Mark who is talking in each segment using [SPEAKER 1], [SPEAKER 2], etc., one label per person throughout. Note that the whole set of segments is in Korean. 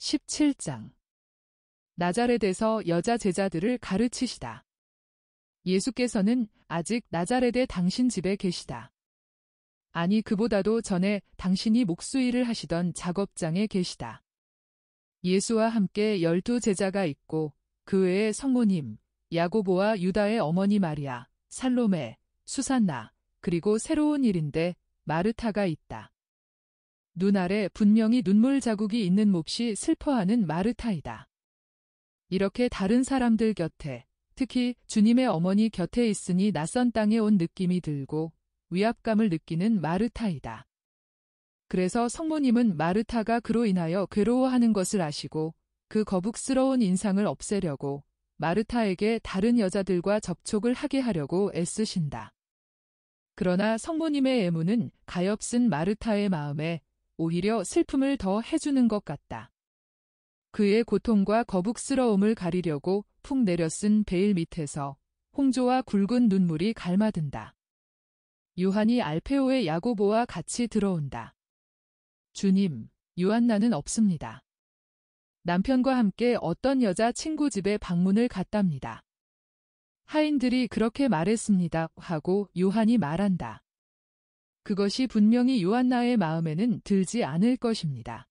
[SPEAKER 1] 17장. 나자렛에서 여자 제자들을 가르치시다. 예수께서는 아직 나자렛의 당신 집에 계시다. 아니 그보다도 전에 당신이 목수일을 하시던 작업장에 계시다. 예수와 함께 12 제자가 있고 그 외에 성모님, 야고보와 유다의 어머니 마리아, 살로메, 수산나, 그리고 새로운 일인데 마르타가 있다. 눈 아래 분명히 눈물 자국이 있는 몹시 슬퍼하는 마르타이다. 이렇게 다른 사람들 곁에, 특히 주님의 어머니 곁에 있으니 낯선 땅에 온 느낌이 들고 위압감을 느끼는 마르타이다. 그래서 성모님은 마르타가 그로 인하여 괴로워하는 것을 아시고 그 거북스러운 인상을 없애려고 마르타에게 다른 여자들과 접촉을 하게 하려고 애쓰신다. 그러나 성모님의 애무는 가엾은 마르타의 마음에 오히려 슬픔을 더 해주는 것 같다. 그의 고통과 거북스러움을 가리려고 푹 내려쓴 베일 밑에서 홍조와 굵은 눈물이 갈마든다. 요한이 알페오의 야고보와 같이 들어온다. 주님, 요한나는 없습니다. 남편과 함께 어떤 여자 친구 집에 방문을 갔답니다. 하인들이 그렇게 말했습니다 하고 요한이 말한다. 그것이 분명히 요한나의 마음에는 들지 않을 것입니다.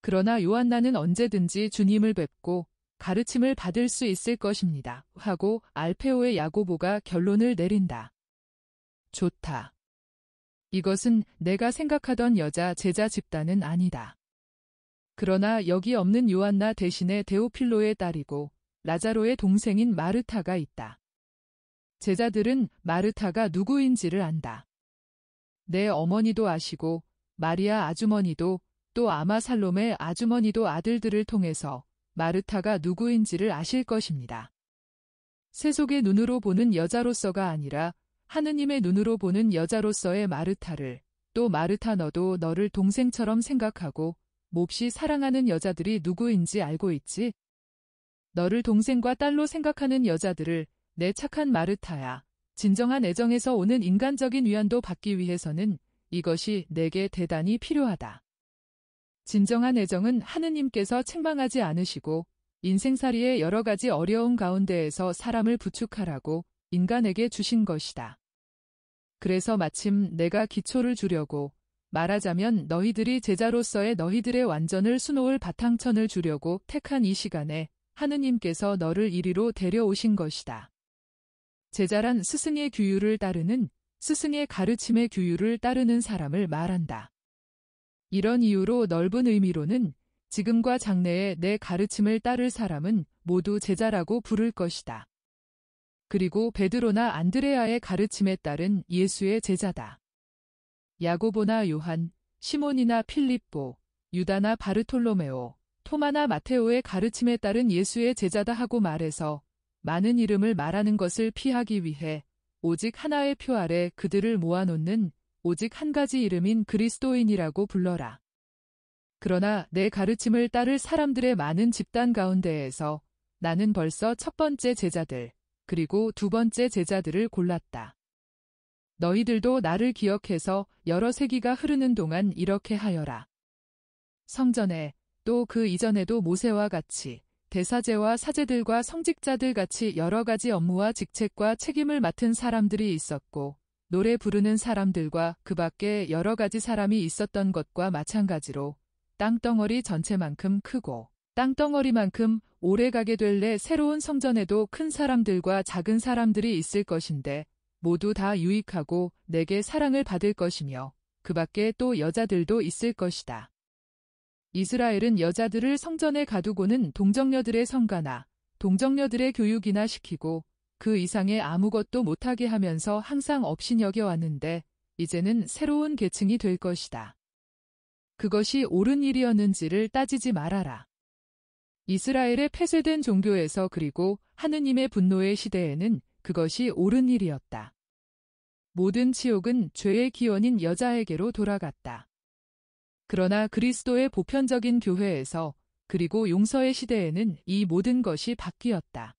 [SPEAKER 1] 그러나 요한나는 언제든지 주님을 뵙고 가르침을 받을 수 있을 것입니다 하고 알페오의 야고보가 결론을 내린다. 좋다. 이것은 내가 생각하던 여자 제자 집단은 아니다. 그러나 여기 없는 요한나 대신에 데오필로의 딸이고 라자로의 동생인 마르타가 있다. 제자들은 마르타가 누구인지를 안다. 내 어머니도 아시고 마리아 아주머니도 또 아마 살롬의 아주머니도 아들들을 통해서 마르타가 누구인지를 아실 것입니다. 세속의 눈으로 보는 여자로서가 아니라 하느님의 눈으로 보는 여자로서의 마르타를, 또 마르타 너도 너를 동생처럼 생각하고 몹시 사랑하는 여자들이 누구인지 알고 있지? 너를 동생과 딸로 생각하는 여자들을 내 착한 마르타야. 진정한 애정에서 오는 인간적인 위안도 받기 위해서는 이것이 내게 대단히 필요하다. 진정한 애정은 하느님께서 책망하지 않으시고 인생살이의 여러 가지 어려운 가운데에서 사람을 부축하라고 인간에게 주신 것이다. 그래서 마침 내가 기초를 주려고 말하자면 너희들이 제자로서의 너희들의 완전을 수놓을 바탕천을 주려고 택한 이 시간에 하느님께서 너를 이리로 데려오신 것이다. 제자란 스승의 규율을 따르는, 스승의 가르침의 규율을 따르는 사람을 말한다. 이런 이유로 넓은 의미로는 지금과 장래에 내 가르침을 따를 사람은 모두 제자라고 부를 것이다. 그리고 베드로나 안드레아의 가르침에 따른 예수의 제자다. 야고보나 요한, 시몬이나 필립보, 유다나 바르톨로메오, 토마나 마테오의 가르침에 따른 예수의 제자다 하고 말해서 많은 이름을 말하는 것을 피하기 위해 오직 하나의 표 아래 그들을 모아놓는 오직 한 가지 이름인 그리스도인이라고 불러라. 그러나 내 가르침을 따를 사람들의 많은 집단 가운데에서 나는 벌써 첫 번째 제자들, 그리고 두 번째 제자들을 골랐다. 너희들도 나를 기억해서 여러 세기가 흐르는 동안 이렇게 하여라. 성전에 또 그 이전에도 모세와 같이 대사제와 사제들과 성직자들 같이 여러 가지 업무와 직책과 책임을 맡은 사람들이 있었고 노래 부르는 사람들과 그 밖에 여러 가지 사람이 있었던 것과 마찬가지로 땅덩어리 전체만큼 크고 땅덩어리만큼 오래 가게 될래 새로운 성전에도 큰 사람들과 작은 사람들이 있을 것인데 모두 다 유익하고 내게 사랑을 받을 것이며 그 밖에 또 여자들도 있을 것이다. 이스라엘은 여자들을 성전에 가두고는 동정녀들의 성가나 동정녀들의 교육이나 시키고 그 이상의 아무것도 못하게 하면서 항상 업신 여겨왔는데 이제는 새로운 계층이 될 것이다. 그것이 옳은 일이었는지를 따지지 말아라. 이스라엘의 폐쇄된 종교에서 그리고 하느님의 분노의 시대에는 그것이 옳은 일이었다. 모든 치욕은 죄의 기원인 여자에게로 돌아갔다. 그러나 그리스도의 보편적인 교회에서 그리고 용서의 시대에는 이 모든 것이 바뀌었다.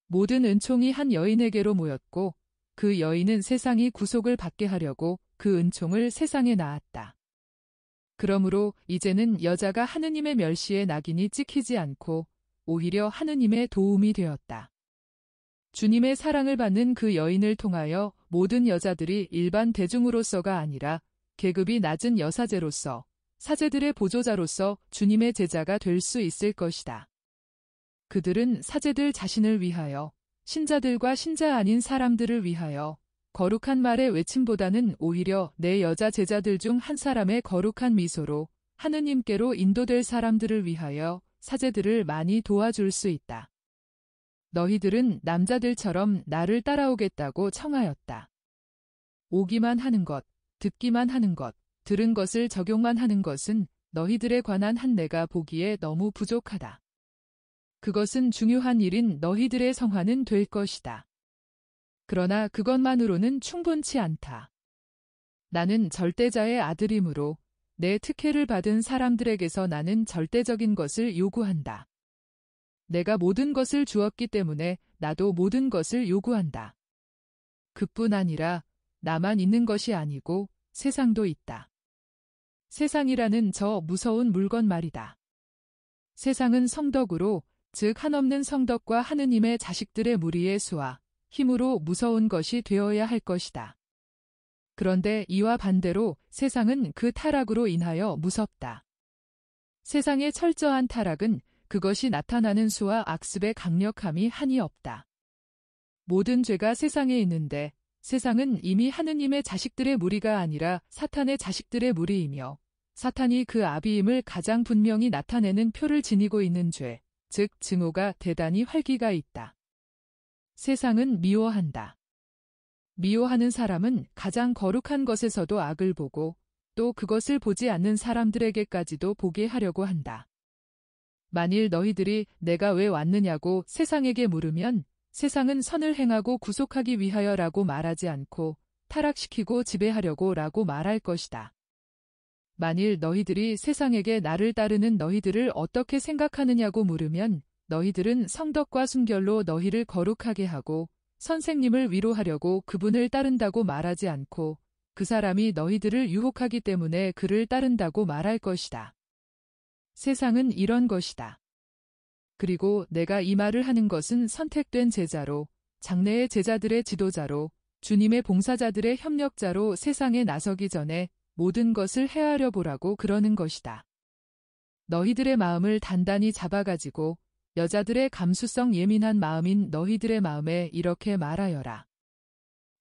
[SPEAKER 1] 모든 은총이 한 여인에게로 모였고 그 여인은 세상이 구속을 받게 하려고 그 은총을 세상에 낳았다. 그러므로 이제는 여자가 하느님의 멸시에 낙인이 찍히지 않고 오히려 하느님의 도움이 되었다. 주님의 사랑을 받는 그 여인을 통하여 모든 여자들이 일반 대중으로서가 아니라 계급이 낮은 여사제로서 사제들의 보조자로서 주님의 제자가 될 수 있을 것이다. 그들은 사제들 자신을 위하여 신자들과 신자 아닌 사람들을 위하여 거룩한 말의 외침보다는 오히려 내 여자 제자들 중 한 사람의 거룩한 미소로 하느님께로 인도될 사람들을 위하여 사제들을 많이 도와줄 수 있다. 너희들은 남자들처럼 나를 따라오겠다고 청하였다. 오기만 하는 것, 듣기만 하는 것, 들은 것을 적용만 하는 것은 너희들에 관한 한 내가 보기에 너무 부족하다. 그것은 중요한 일인 너희들의 성화는 될 것이다. 그러나 그것만으로는 충분치 않다. 나는 절대자의 아들이므로 내 특혜를 받은 사람들에게서 나는 절대적인 것을 요구한다. 내가 모든 것을 주었기 때문에 나도 모든 것을 요구한다. 그뿐 아니라 나만 있는 것이 아니고 세상도 있다. 세상이라는 저 무서운 물건 말이다. 세상은 성덕으로, 즉 한없는 성덕과 하느님의 자식들의 무리의 수와 힘으로 무서운 것이 되어야 할 것이다. 그런데 이와 반대로 세상은 그 타락으로 인하여 무섭다. 세상의 철저한 타락은 그것이 나타나는 수와 악습의 강력함이 한이 없다. 모든 죄가 세상에 있는데 세상은 이미 하느님의 자식들의 무리가 아니라 사탄의 자식들의 무리이며 사탄이 그 아비임을 가장 분명히 나타내는 표를 지니고 있는 죄, 즉 증오가 대단히 활기가 있다. 세상은 미워한다. 미워하는 사람은 가장 거룩한 것에서도 악을 보고 또 그것을 보지 않는 사람들에게까지도 보게 하려고 한다. 만일 너희들이 내가 왜 왔느냐고 세상에게 물으면 세상은 선을 행하고 구속하기 위하여라고 말하지 않고 타락시키고 지배하려고 라고 말할 것이다. 만일 너희들이 세상에게 나를 따르는 너희들을 어떻게 생각하느냐고 물으면 너희들은 성덕과 순결로 너희를 거룩하게 하고 선생님을 위로하려고 그분을 따른다고 말하지 않고 그 사람이 너희들을 유혹하기 때문에 그를 따른다고 말할 것이다. 세상은 이런 것이다. 그리고 내가 이 말을 하는 것은 선택된 제자로, 장래의 제자들의 지도자로, 주님의 봉사자들의 협력자로 세상에 나서기 전에 모든 것을 헤아려 보라고 그러는 것이다. 너희들의 마음을 단단히 잡아가지고 여자들의 감수성 예민한 마음인 너희들의 마음에 이렇게 말하여라.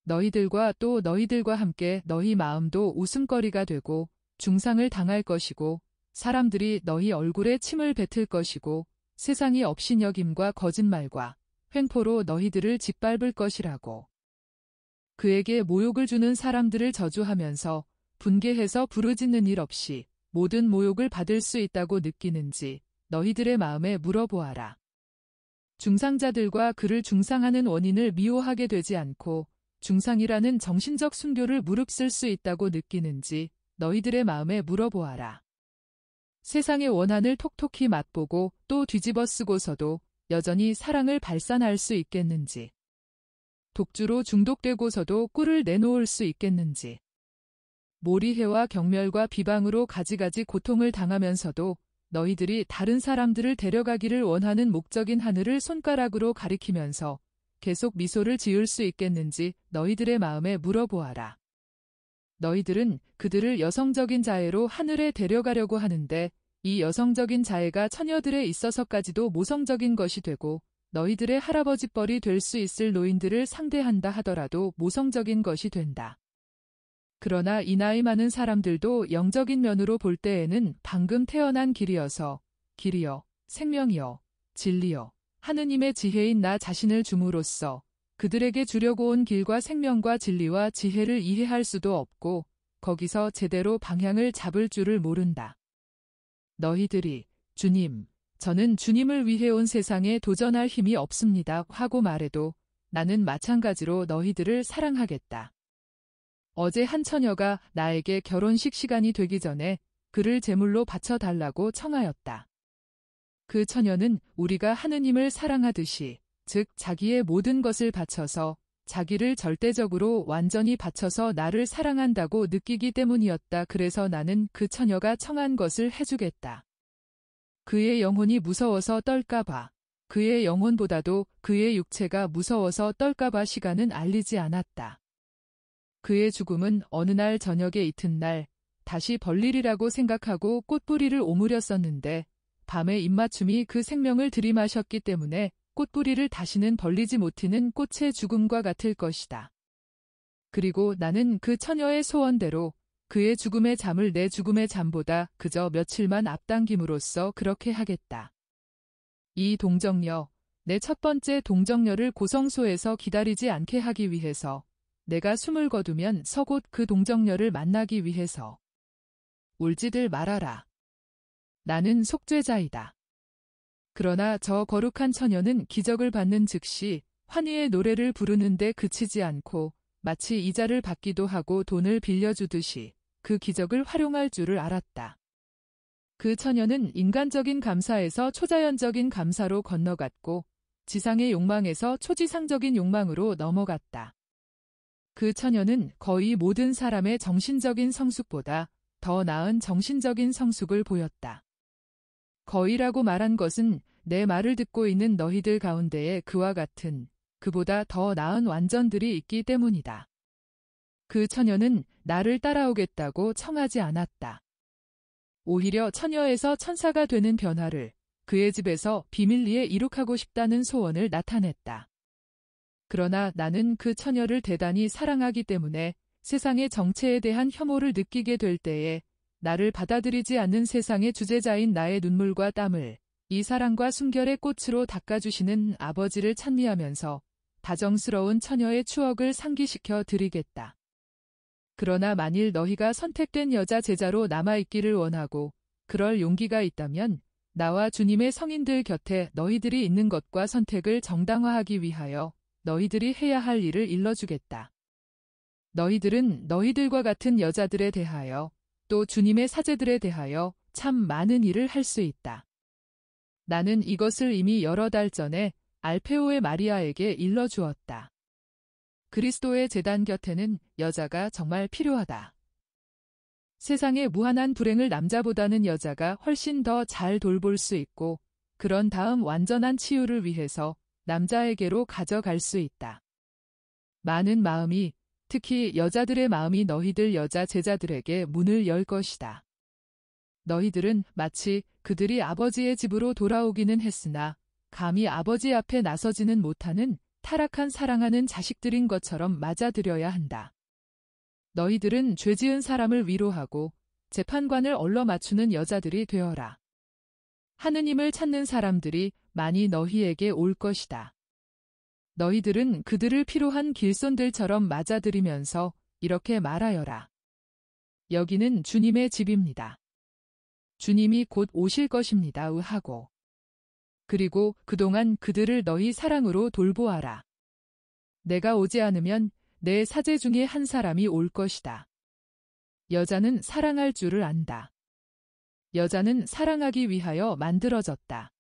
[SPEAKER 1] 너희들과 또 너희들과 함께 너희 마음도 웃음거리가 되고 중상을 당할 것이고 사람들이 너희 얼굴에 침을 뱉을 것이고 세상이 업신여김과 거짓말과 횡포로 너희들을 짓밟을 것이라고. 그에게 모욕을 주는 사람들을 저주하면서 분개해서 부르짖는 일 없이 모든 모욕을 받을 수 있다고 느끼는지 너희들의 마음에 물어보아라. 중상자들과 그를 중상하는 원인을 미워하게 되지 않고 중상이라는 정신적 순교를 무릅쓸 수 있다고 느끼는지 너희들의 마음에 물어보아라. 세상의 원한을 톡톡히 맛보고 또 뒤집어 쓰고서도 여전히 사랑을 발산할 수 있겠는지. 독주로 중독되고서도 꿀을 내놓을 수 있겠는지. 몰이해와 경멸과 비방으로 가지가지 고통을 당하면서도 너희들이 다른 사람들을 데려가기를 원하는 목적인 하늘을 손가락으로 가리키면서 계속 미소를 지을 수 있겠는지 너희들의 마음에 물어보아라. 너희들은 그들을 여성적인 자애로 하늘에 데려가려고 하는데 이 여성적인 자애가 처녀들에 있어서까지도 모성적인 것이 되고 너희들의 할아버지뻘이 될 수 있을 노인들을 상대한다 하더라도 모성적인 것이 된다. 그러나 이 나이 많은 사람들도 영적인 면으로 볼 때에는 방금 태어난 길이어서 길이여, 생명이여, 진리여, 하느님의 지혜인 나 자신을 줌으로써 그들에게 주려고 온 길과 생명과 진리와 지혜를 이해할 수도 없고 거기서 제대로 방향을 잡을 줄을 모른다. 너희들이 주님, 저는 주님을 위해 온 세상에 도전할 힘이 없습니다 하고 말해도 나는 마찬가지로 너희들을 사랑하겠다. 어제 한 처녀가 나에게 결혼식 시간이 되기 전에 그를 제물로 바쳐달라고 청하였다. 그 처녀는 우리가 하느님을 사랑하듯이 즉 자기의 모든 것을 바쳐서 자기를 절대적으로 완전히 바쳐서 나를 사랑한다고 느끼기 때문이었다. 그래서 나는 그 처녀가 청한 것을 해주겠다. 그의 영혼이 무서워서 떨까봐, 그의 영혼보다도 그의 육체가 무서워서 떨까봐 시간은 알리지 않았다. 그의 죽음은 어느 날 저녁의 이튿날 다시 벌리리라고 생각하고 꽃뿌리를 오므렸었는데 밤의 입맞춤이 그 생명을 들이마셨기 때문에 꽃뿌리를 다시는 벌리지 못하는 꽃의 죽음과 같을 것이다. 그리고 나는 그 처녀의 소원대로 그의 죽음의 잠을 내 죽음의 잠보다 그저 며칠만 앞당김으로써 그렇게 하겠다. 이 동정녀, 내 첫 번째 동정녀를 고성소에서 기다리지 않게 하기 위해서 내가 숨을 거두면 서곧 그 동정녀를 만나기 위해서. 울지들 말아라. 나는 속죄자이다. 그러나 저 거룩한 처녀는 기적을 받는 즉시 환희의 노래를 부르는데 그치지 않고 마치 이자를 받기도 하고 돈을 빌려주듯이 그 기적을 활용할 줄을 알았다. 그 처녀는 인간적인 감사에서 초자연적인 감사로 건너갔고 지상의 욕망에서 초지상적인 욕망으로 넘어갔다. 그 처녀는 거의 모든 사람의 정신적인 성숙보다 더 나은 정신적인 성숙을 보였다. 거의라고 말한 것은 내 말을 듣고 있는 너희들 가운데에 그와 같은, 그보다 더 나은 완전들이 있기 때문이다. 그 처녀는 나를 따라오겠다고 청하지 않았다. 오히려 처녀에서 천사가 되는 변화를 그의 집에서 비밀리에 이룩하고 싶다는 소원을 나타냈다. 그러나 나는 그 처녀를 대단히 사랑하기 때문에 세상의 정체에 대한 혐오를 느끼게 될 때에 나를 받아들이지 않는 세상의 주제자인 나의 눈물과 땀을 이 사랑과 순결의 꽃으로 닦아주시는 아버지를 찬미하면서 다정스러운 처녀의 추억을 상기시켜 드리겠다. 그러나 만일 너희가 선택된 여자 제자로 남아있기를 원하고 그럴 용기가 있다면 나와 주님의 성인들 곁에 너희들이 있는 것과 선택을 정당화하기 위하여 너희들이 해야 할 일을 일러주겠다. 너희들은 너희들과 같은 여자들에 대하여 또 주님의 사제들에 대하여 참 많은 일을 할 수 있다. 나는 이것을 이미 여러 달 전에 알페오의 마리아에게 일러주었다. 그리스도의 제단 곁에는 여자가 정말 필요하다. 세상의 무한한 불행을 남자보다는 여자가 훨씬 더 잘 돌볼 수 있고 그런 다음 완전한 치유를 위해서 남자에게로 가져갈 수 있다. 많은 마음이, 특히 여자들의 마음이 너희들 여자 제자들에게 문을 열 것이다. 너희들은 마치 그들이 아버지의 집으로 돌아오기는 했으나 감히 아버지 앞에 나서지는 못하는 타락한 사랑하는 자식들인 것처럼 맞아들여야 한다. 너희들은 죄지은 사람을 위로하고 재판관을 얼러맞추는 여자들이 되어라. 하느님을 찾는 사람들이 많이 너희에게 올 것이다. 너희들은 그들을 필요한 길손들처럼 맞아들이면서 이렇게 말하여라. 여기는 주님의 집입니다. 주님이 곧 오실 것입니다. 하고. 그리고 그동안 그들을 너희 사랑으로 돌보아라. 내가 오지 않으면 내 사제 중에 한 사람이 올 것이다. 여자는 사랑할 줄을 안다. 여자는 사랑하기 위하여 만들어졌다.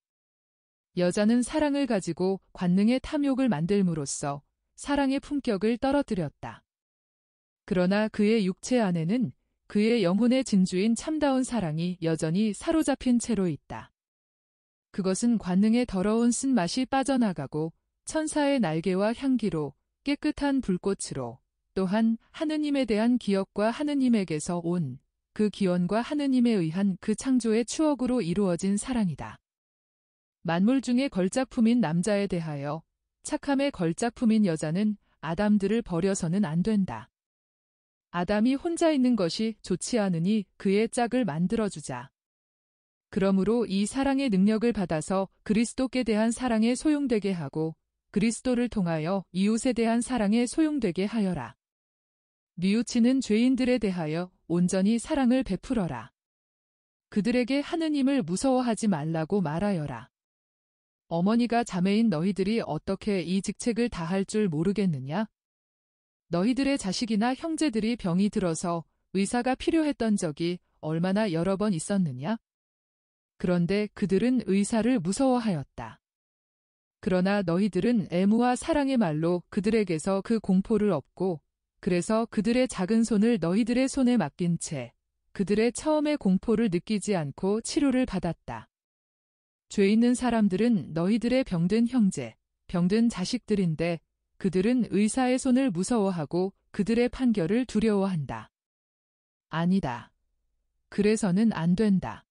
[SPEAKER 1] 여자는 사랑을 가지고 관능의 탐욕을 만들므로써 사랑의 품격을 떨어뜨렸다. 그러나 그의 육체 안에는 그의 영혼의 진주인 참다운 사랑이 여전히 사로잡힌 채로 있다. 그것은 관능의 더러운 쓴맛이 빠져나가고 천사의 날개와 향기로 깨끗한 불꽃으로 또한 하느님에 대한 기억과 하느님에게서 온 그 기원과 하느님에 의한 그 창조의 추억으로 이루어진 사랑이다. 만물 중에 걸작품인 남자에 대하여 착함의 걸작품인 여자는 아담들을 버려서는 안 된다. 아담이 혼자 있는 것이 좋지 않으니 그의 짝을 만들어주자. 그러므로 이 사랑의 능력을 받아서 그리스도께 대한 사랑에 소용되게 하고 그리스도를 통하여 이웃에 대한 사랑에 소용되게 하여라. 뉘우치는 죄인들에 대하여 온전히 사랑을 베풀어라. 그들에게 하느님을 무서워하지 말라고 말하여라. 어머니가 자매인 너희들이 어떻게 이 직책을 다할 줄 모르겠느냐? 너희들의 자식이나 형제들이 병이 들어서 의사가 필요했던 적이 얼마나 여러 번 있었느냐? 그런데 그들은 의사를 무서워하였다. 그러나 너희들은 애무와 사랑의 말로 그들에게서 그 공포를 얻고 그래서 그들의 작은 손을 너희들의 손에 맡긴 채 그들의 처음의 공포를 느끼지 않고 치료를 받았다. 죄 있는 사람들은 너희들의 병든 형제, 병든 자식들인데 그들은 의사의 손을 무서워하고 그들의 판결을 두려워한다. 아니다. 그래서는 안 된다.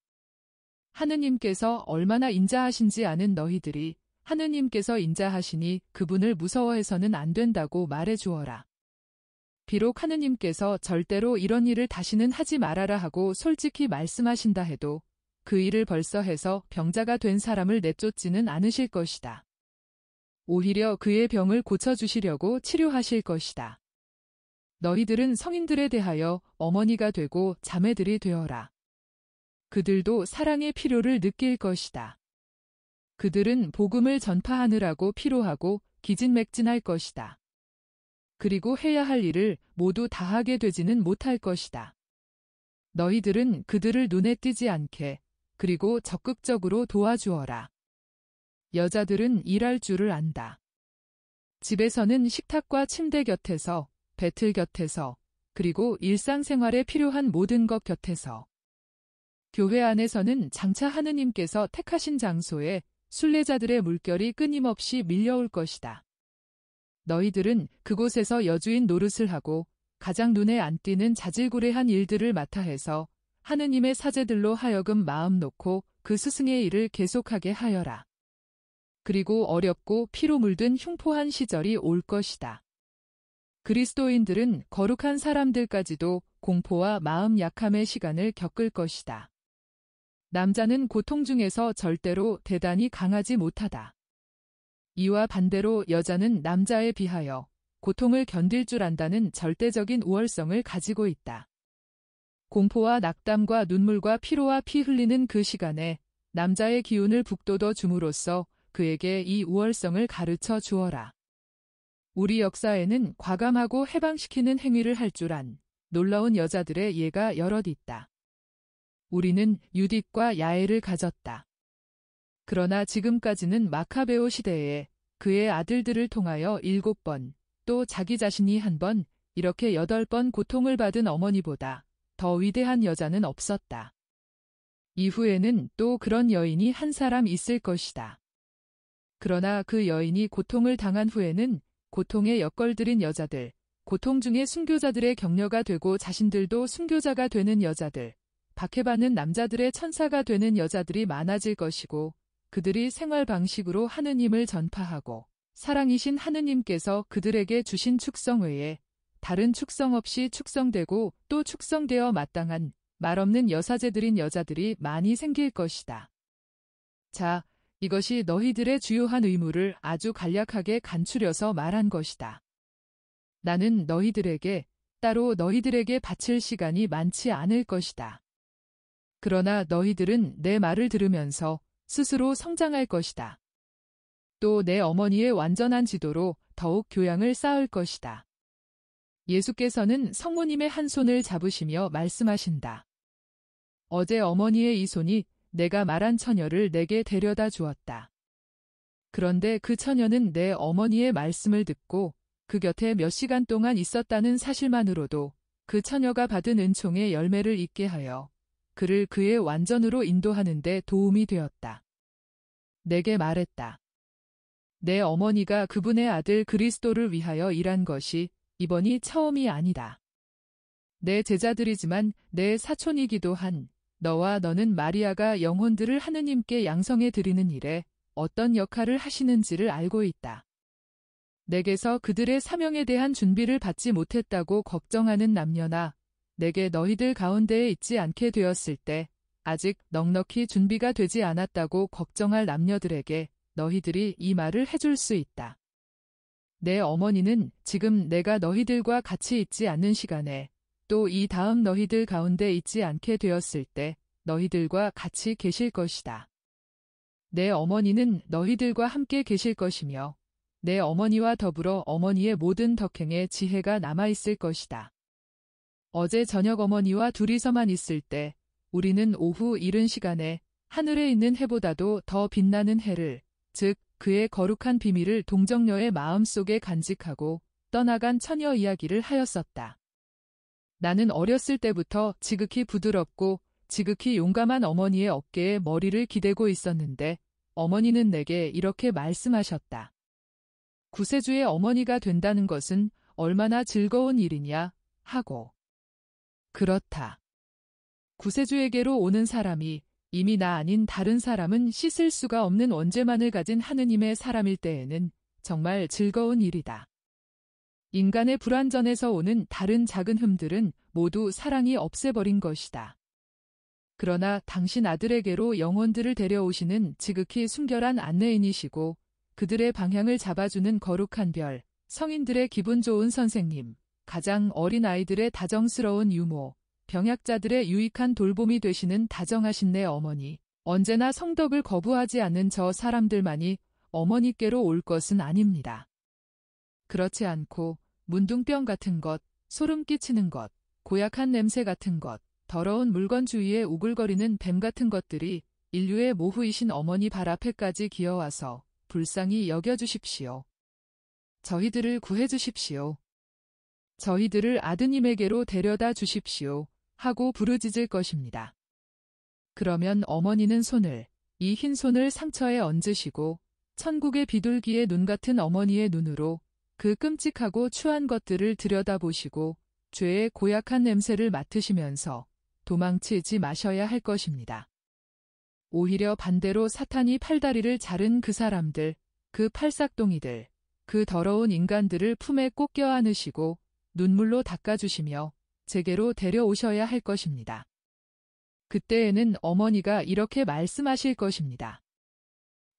[SPEAKER 1] 하느님께서 얼마나 인자하신지 아는 너희들이 하느님께서 인자하시니 그분을 무서워해서는 안 된다고 말해 주어라. 비록 하느님께서 절대로 이런 일을 다시는 하지 말아라 하고 솔직히 말씀하신다 해도 그 일을 벌써 해서 병자가 된 사람을 내쫓지는 않으실 것이다. 오히려 그의 병을 고쳐주시려고 치료하실 것이다. 너희들은 성인들에 대하여 어머니가 되고 자매들이 되어라. 그들도 사랑의 필요를 느낄 것이다. 그들은 복음을 전파하느라고 피로하고 기진맥진할 것이다. 그리고 해야 할 일을 모두 다하게 되지는 못할 것이다. 너희들은 그들을 눈에 띄지 않게 그리고 적극적으로 도와주어라. 여자들은 일할 줄을 안다. 집에서는 식탁과 침대 곁에서, 배틀 곁에서, 그리고 일상생활에 필요한 모든 것 곁에서. 교회 안에서는 장차 하느님께서 택하신 장소에 순례자들의 물결이 끊임없이 밀려올 것이다. 너희들은 그곳에서 여주인 노릇을 하고 가장 눈에 안 띄는 자질구레한 일들을 맡아 해서 하느님의 사제들로 하여금 마음 놓고 그 스승의 일을 계속하게 하여라. 그리고 어렵고 피로 물든 흉포한 시절이 올 것이다. 그리스도인들은 거룩한 사람들까지도 공포와 마음 약함의 시간을 겪을 것이다. 남자는 고통 중에서 절대로 대단히 강하지 못하다. 이와 반대로 여자는 남자에 비하여 고통을 견딜 줄 안다는 절대적인 우월성을 가지고 있다. 공포와 낙담과 눈물과 피로와 피 흘리는 그 시간에 남자의 기운을 북돋워 줌으로써 그에게 이 우월성을 가르쳐 주어라. 우리 역사에는 과감하고 해방시키는 행위를 할 줄 안 놀라운 여자들의 예가 여럿 있다. 우리는 유딧과 야엘을 가졌다. 그러나 지금까지는 마카베오 시대에 그의 아들들을 통하여 7번, 또 자기 자신이 1번, 이렇게 8번 고통을 받은 어머니보다 더 위대한 여자는 없었다. 이후에는 또 그런 여인이 한 사람 있을 것이다. 그러나 그 여인이 고통을 당한 후에는 고통에 엿걸들인 여자들, 고통 중에 순교자들의 격려가 되고 자신들도 순교자가 되는 여자들, 박해받는 남자들의 천사가 되는 여자들이 많아질 것이고 그들이 생활 방식으로 하느님을 전파하고 사랑이신 하느님께서 그들에게 주신 축성 외에 다른 축성 없이 축성되고 또 축성되어 마땅한 말없는 여사제들인 여자들이 많이 생길 것이다. 자, 이것이 너희들의 주요한 의무를 아주 간략하게 간추려서 말한 것이다. 나는 따로 너희들에게 바칠 시간이 많지 않을 것이다. 그러나 너희들은 내 말을 들으면서 스스로 성장할 것이다. 또 내 어머니의 완전한 지도로 더욱 교양을 쌓을 것이다. 예수께서는 성모님의 한 손을 잡으시며 말씀하신다. 어제 어머니의 이 손이 내가 말한 처녀를 내게 데려다 주었다. 그런데 그 처녀는 내 어머니의 말씀을 듣고 그 곁에 몇 시간 동안 있었다는 사실만으로도 그 처녀가 받은 은총의 열매를 잊게 하여 그를 그의 완전으로 인도하는 데 도움이 되었다. 내게 말했다. 내 어머니가 그분의 아들 그리스도를 위하여 일한 것이 이번이 처음이 아니다. 내 제자들이지만 내 사촌이기도 한 너와 너는 마리아가 영혼들을 하느님께 양성해 드리는 일에 어떤 역할을 하시는지를 알고 있다. 내게서 그들의 사명에 대한 준비를 받지 못했다고 걱정하는 남녀나 내게 너희들 가운데에 있지 않게 되었을 때 아직 넉넉히 준비가 되지 않았다고 걱정할 남녀들에게 너희들이 이 말을 해줄 수 있다. 내 어머니는 지금 내가 너희들과 같이 있지 않는 시간에 또 이 다음 너희들 가운데 있지 않게 되었을 때 너희들과 같이 계실 것이다. 내 어머니는 너희들과 함께 계실 것이며 내 어머니와 더불어 어머니의 모든 덕행에 지혜가 남아있을 것이다. 어제 저녁 어머니와 둘이서만 있을 때 우리는 오후 이른 시간에 하늘에 있는 해보다도 더 빛나는 해를, 즉 그의 거룩한 비밀을 동정녀의 마음속에 간직하고 떠나간 처녀 이야기를 하였었다. 나는 어렸을 때부터 지극히 부드럽고 지극히 용감한 어머니의 어깨에 머리를 기대고 있었는데 어머니는 내게 이렇게 말씀하셨다. 구세주의 어머니가 된다는 것은 얼마나 즐거운 일이냐 하고. 그렇다. 구세주에게로 오는 사람이 이미 나 아닌 다른 사람은 씻을 수가 없는 원죄만을 가진 하느님의 사람일 때에는 정말 즐거운 일이다. 인간의 불완전에서 오는 다른 작은 흠들은 모두 사랑이 없애버린 것이다. 그러나 당신 아들에게로 영혼들을 데려오시는 지극히 순결한 안내인이시고 그들의 방향을 잡아주는 거룩한 별, 성인들의 기분 좋은 선생님, 가장 어린 아이들의 다정스러운 유모, 병약자들의 유익한 돌봄이 되시는 다정하신 내 어머니, 언제나 성덕을 거부하지 않는 저 사람들만이 어머니께로 올 것은 아닙니다. 그렇지 않고 문둥병 같은 것, 소름 끼치는 것, 고약한 냄새 같은 것, 더러운 물건 주위에 우글거리는 뱀 같은 것들이 인류의 모후이신 어머니 발 앞에까지 기어와서 불쌍히 여겨주십시오. 저희들을 구해주십시오. 저희들을 아드님에게로 데려다 주십시오. 하고 부르짖을 것입니다. 그러면 어머니는 이 흰 손을 상처에 얹으시고 천국의 비둘기의 눈 같은 어머니의 눈으로 그 끔찍하고 추한 것들을 들여다보시고 죄의 고약한 냄새를 맡으시면서 도망치지 마셔야 할 것입니다. 오히려 반대로 사탄이 팔다리를 자른 그 사람들, 그 팔싹동이들, 그 더러운 인간들을 품에 꼭 껴안으시고 눈물로 닦아주시며 제게로 데려오셔야 할 것입니다. 그때에는 어머니가 이렇게 말씀하실 것입니다.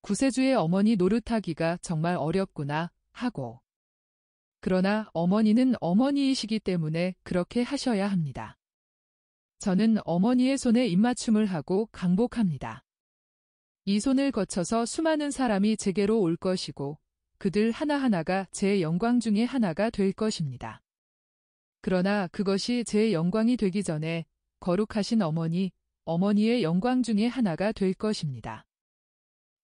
[SPEAKER 1] 구세주의 어머니 노릇하기가 정말 어렵구나 하고. 그러나 어머니는 어머니이시기 때문에 그렇게 하셔야 합니다. 저는 어머니의 손에 입맞춤을 하고 강복합니다. 이 손을 거쳐서 수많은 사람이 제게로 올 것이고 그들 하나하나가 제 영광 중에 하나가 될 것입니다. 그러나 그것이 제 영광이 되기 전에 거룩하신 어머니의 영광 중에 하나가 될 것입니다.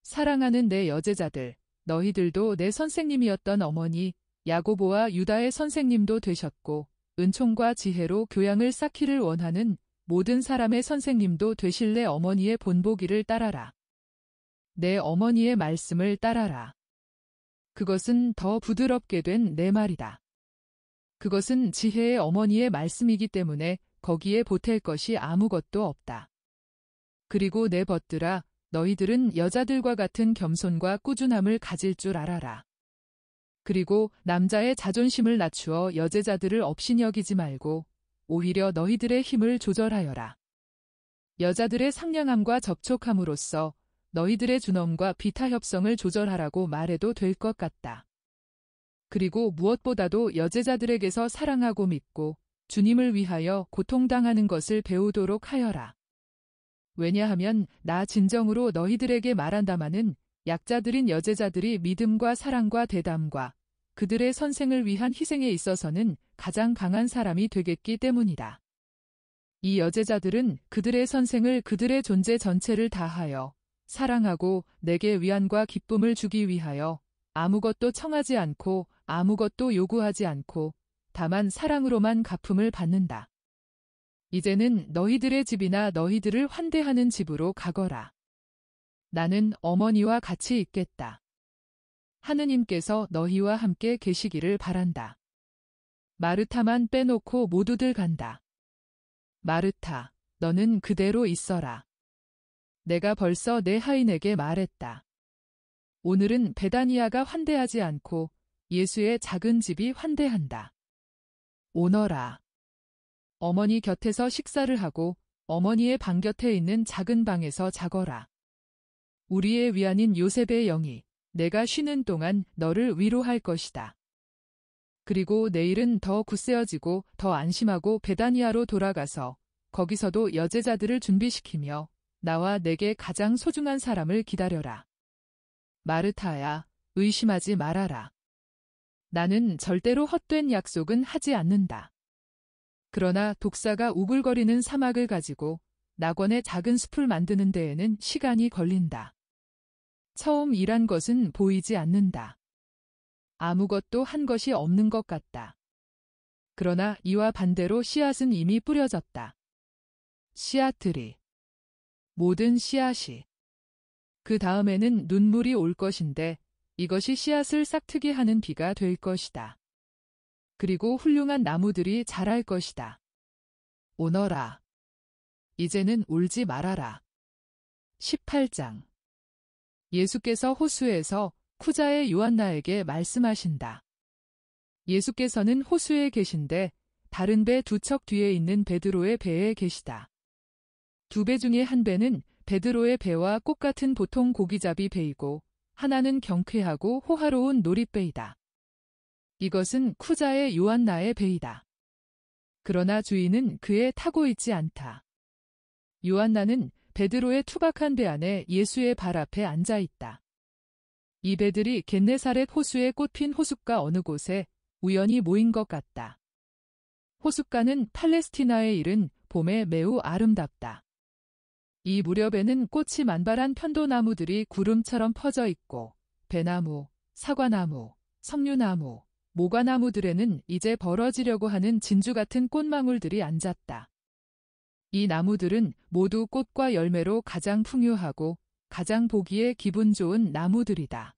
[SPEAKER 1] 사랑하는 내 여제자들, 너희들도 내 선생님이었던 어머니, 야고보와 유다의 선생님도 되셨고 은총과 지혜로 교양을 쌓기를 원하는 모든 사람의 선생님도 되실 내 어머니의 본보기를 따라라. 내 어머니의 말씀을 따라라. 그것은 더 부드럽게 된 내 말이다. 그것은 지혜의 어머니의 말씀이기 때문에 거기에 보탤 것이 아무것도 없다. 그리고 내 벗들아, 너희들은 여자들과 같은 겸손과 꾸준함을 가질 줄 알아라. 그리고 남자의 자존심을 낮추어 여제자들을 업신여기지 말고 오히려 너희들의 힘을 조절하여라. 여자들의 상냥함과 접촉함으로써 너희들의 준엄과 비타협성을 조절하라고 말해도 될 것 같다. 그리고 무엇보다도 여제자들에게서 사랑하고 믿고 주님을 위하여 고통당하는 것을 배우도록 하여라. 왜냐하면 나 진정으로 너희들에게 말한다마는 약자들인 여제자들이 믿음과 사랑과 대담과 그들의 선생을 위한 희생에 있어서는 가장 강한 사람이 되겠기 때문이다. 이 여제자들은 그들의 선생을 그들의 존재 전체를 다하여 사랑하고 내게 위안과 기쁨을 주기 위하여 아무것도 청하지 않고 아무것도 요구하지 않고 다만 사랑으로만 갚음을 받는다. 이제는 너희들의 집이나 너희들을 환대하는 집으로 가거라. 나는 어머니와 같이 있겠다. 하느님께서 너희와 함께 계시기를 바란다. 마르타만 빼놓고 모두들 간다. 마르타, 너는 그대로 있어라. 내가 벌써 내 하인에게 말했다. 오늘은 베다니아가 환대하지 않고 예수의 작은 집이 환대한다. 오너라. 어머니 곁에서 식사를 하고 어머니의 방 곁에 있는 작은 방에서 자거라. 우리의 위안인 요셉의 영이 내가 쉬는 동안 너를 위로할 것이다. 그리고 내일은 더 굳세어지고 더 안심하고 베다니아로 돌아가서 거기서도 여제자들을 준비시키며 나와 내게 가장 소중한 사람을 기다려라. 마르타야, 의심하지 말아라. 나는 절대로 헛된 약속은 하지 않는다. 그러나 독사가 우글거리는 사막을 가지고 낙원의 작은 숲을 만드는 데에는 시간이 걸린다. 처음 일한 것은 보이지 않는다. 아무것도 한 것이 없는 것 같다. 그러나 이와 반대로 씨앗은 이미 뿌려졌다. 씨앗들이, 모든 씨앗이. 그 다음에는 눈물이 올 것인데 이것이 씨앗을 싹트게 하는 비가 될 것이다. 그리고 훌륭한 나무들이 자랄 것이다. 오너라. 이제는 울지 말아라. 18장. 예수께서 호수에서 쿠자의 요한나에게 말씀하신다. 예수께서는 호수에 계신데 다른 배 두 척 뒤에 있는 베드로의 배에 계시다. 두 배 중에 한 배는 베드로의 배와 꽃 같은 보통 고기잡이 배이고 하나는 경쾌하고 호화로운 놀이배이다. 이것은 쿠자의 요한나의 배이다. 그러나 주인은 그에 타고 있지 않다. 요한나는 베드로의 투박한 배 안에 예수의 발 앞에 앉아 있다. 이 배들이 겟네사렛 호수에 꽃핀 호숫가 어느 곳에 우연히 모인 것 같다. 호숫가는 팔레스티나에 이른 봄에 매우 아름답다. 이 무렵에는 꽃이 만발한 편도나무들이 구름처럼 퍼져 있고 배나무, 사과나무, 석류나무, 모과나무들에는 이제 벌어지려고 하는 진주 같은 꽃망울들이 앉았다. 이 나무들은 모두 꽃과 열매로 가장 풍요하고 가장 보기에 기분 좋은 나무들이다.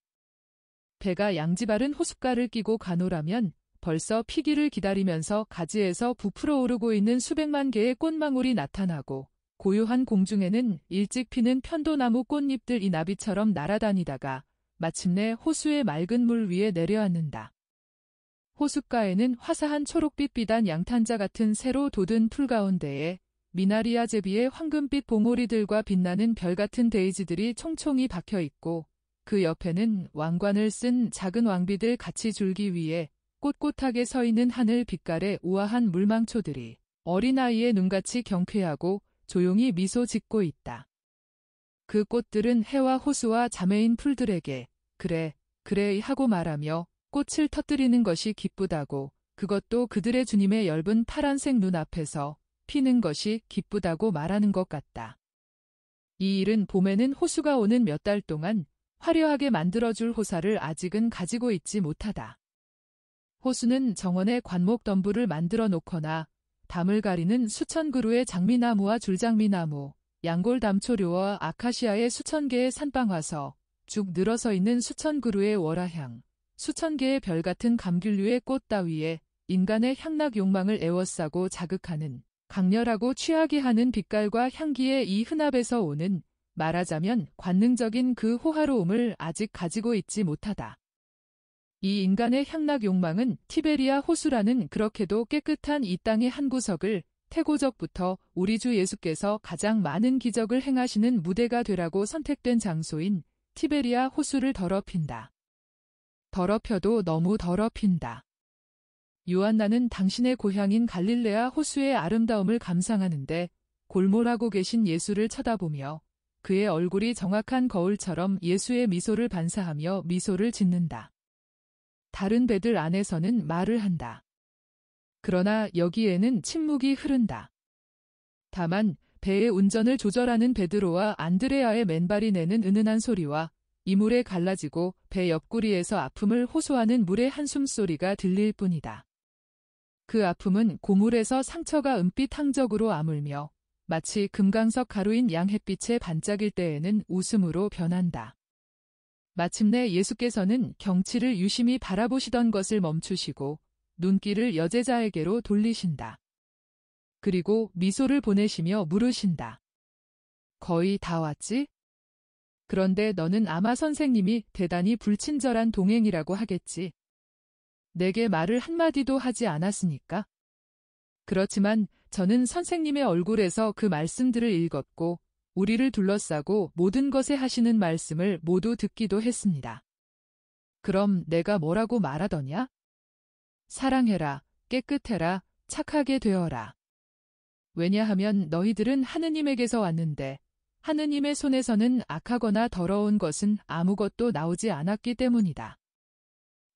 [SPEAKER 1] 배가 양지바른 호숫가를 끼고 가노라면 벌써 피기를 기다리면서 가지에서 부풀어 오르고 있는 수백만 개의 꽃망울이 나타나고 고요한 공중에는 일찍 피는 편도나무 꽃잎들이 나비처럼 날아다니다가 마침내 호수의 맑은 물 위에 내려앉는다. 호숫가에는 화사한 초록빛 비단 양탄자 같은 새로 돋은 풀 가운데에 미나리아 제비의 황금빛 봉오리들과 빛나는 별 같은 데이지들이 총총히 박혀 있고 그 옆에는 왕관을 쓴 작은 왕비들 같이 줄기 위에 꼿꼿하게 서 있는 하늘 빛깔의 우아한 물망초들이 어린아이의 눈같이 경쾌하고 조용히 미소 짓고 있다. 그 꽃들은 해와 호수와 자매인 풀들에게 그래, 그래 하고 말하며 꽃을 터뜨리는 것이 기쁘다고 그것도 그들의 주님의 엷은 파란색 눈 앞에서 피는 것이 기쁘다고 말하는 것 같다. 이 일은 봄에는 호수가 오는 몇 달 동안 화려하게 만들어줄 호사를 아직은 가지고 있지 못하다. 호수는 정원에 관목덤불을 만들어 놓거나 담을 가리는 수천 그루의 장미나무와 줄장미나무, 양골담초류와 아카시아의 수천 개의 산방화서, 쭉 늘어서 있는 수천 그루의 월화향, 수천 개의 별 같은 감귤류의 꽃 따위에 인간의 향락 욕망을 에워싸고 자극하는 강렬하고 취하게 하는 빛깔과 향기의 이 흔합에서 오는 말하자면 관능적인 그 호화로움을 아직 가지고 있지 못하다. 이 인간의 향락 욕망은 티베리아 호수라는 그렇게도 깨끗한 이 땅의 한 구석을 태고적부터 우리 주 예수께서 가장 많은 기적을 행하시는 무대가 되라고 선택된 장소인 티베리아 호수를 더럽힌다. 더럽혀도 너무 더럽힌다. 요한나는 당신의 고향인 갈릴레아 호수의 아름다움을 감상하는데 골몰하고 계신 예수를 쳐다보며 그의 얼굴이 정확한 거울처럼 예수의 미소를 반사하며 미소를 짓는다. 다른 배들 안에서는 말을 한다. 그러나 여기에는 침묵이 흐른다. 다만 배의 운전을 조절하는 베드로와 안드레아의 맨발이 내는 은은한 소리와 이물에 갈라지고 배 옆구리에서 아픔을 호소하는 물의 한숨소리가 들릴 뿐이다. 그 아픔은 고물에서 상처가 은빛 항적으로 아물며 마치 금강석 가루인 양햇빛에 반짝일 때에는 웃음으로 변한다. 마침내 예수께서는 경치를 유심히 바라보시던 것을 멈추시고 눈길을 여제자에게로 돌리신다. 그리고 미소를 보내시며 물으신다. 거의 다 왔지? 그런데 너는 아마 선생님이 대단히 불친절한 동행이라고 하겠지. 내게 말을 한마디도 하지 않았으니까. 그렇지만 저는 선생님의 얼굴에서 그 말씀들을 읽었고 우리를 둘러싸고 모든 것에 하시는 말씀을 모두 듣기도 했습니다. 그럼 내가 뭐라고 말하더냐? 사랑해라, 깨끗해라, 착하게 되어라. 왜냐하면 너희들은 하느님에게서 왔는데 하느님의 손에서는 악하거나 더러운 것은 아무것도 나오지 않았기 때문이다.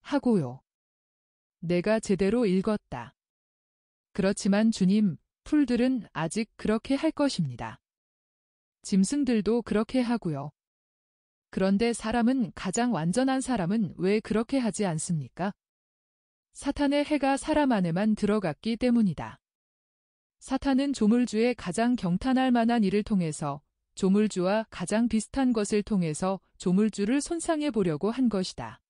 [SPEAKER 1] 하고요. 내가 제대로 읽었다. 그렇지만 주님, 풀들은 아직 그렇게 할 것입니다. 짐승들도 그렇게 하고요. 그런데 사람은 가장 완전한 사람은 왜 그렇게 하지 않습니까? 사탄의 해가 사람 안에만 들어갔기 때문이다. 사탄은 조물주의 가장 경탄할 만한 일을 통해서 조물주와 가장 비슷한 것을 통해서 조물주를 손상해 보려고 한 것이다.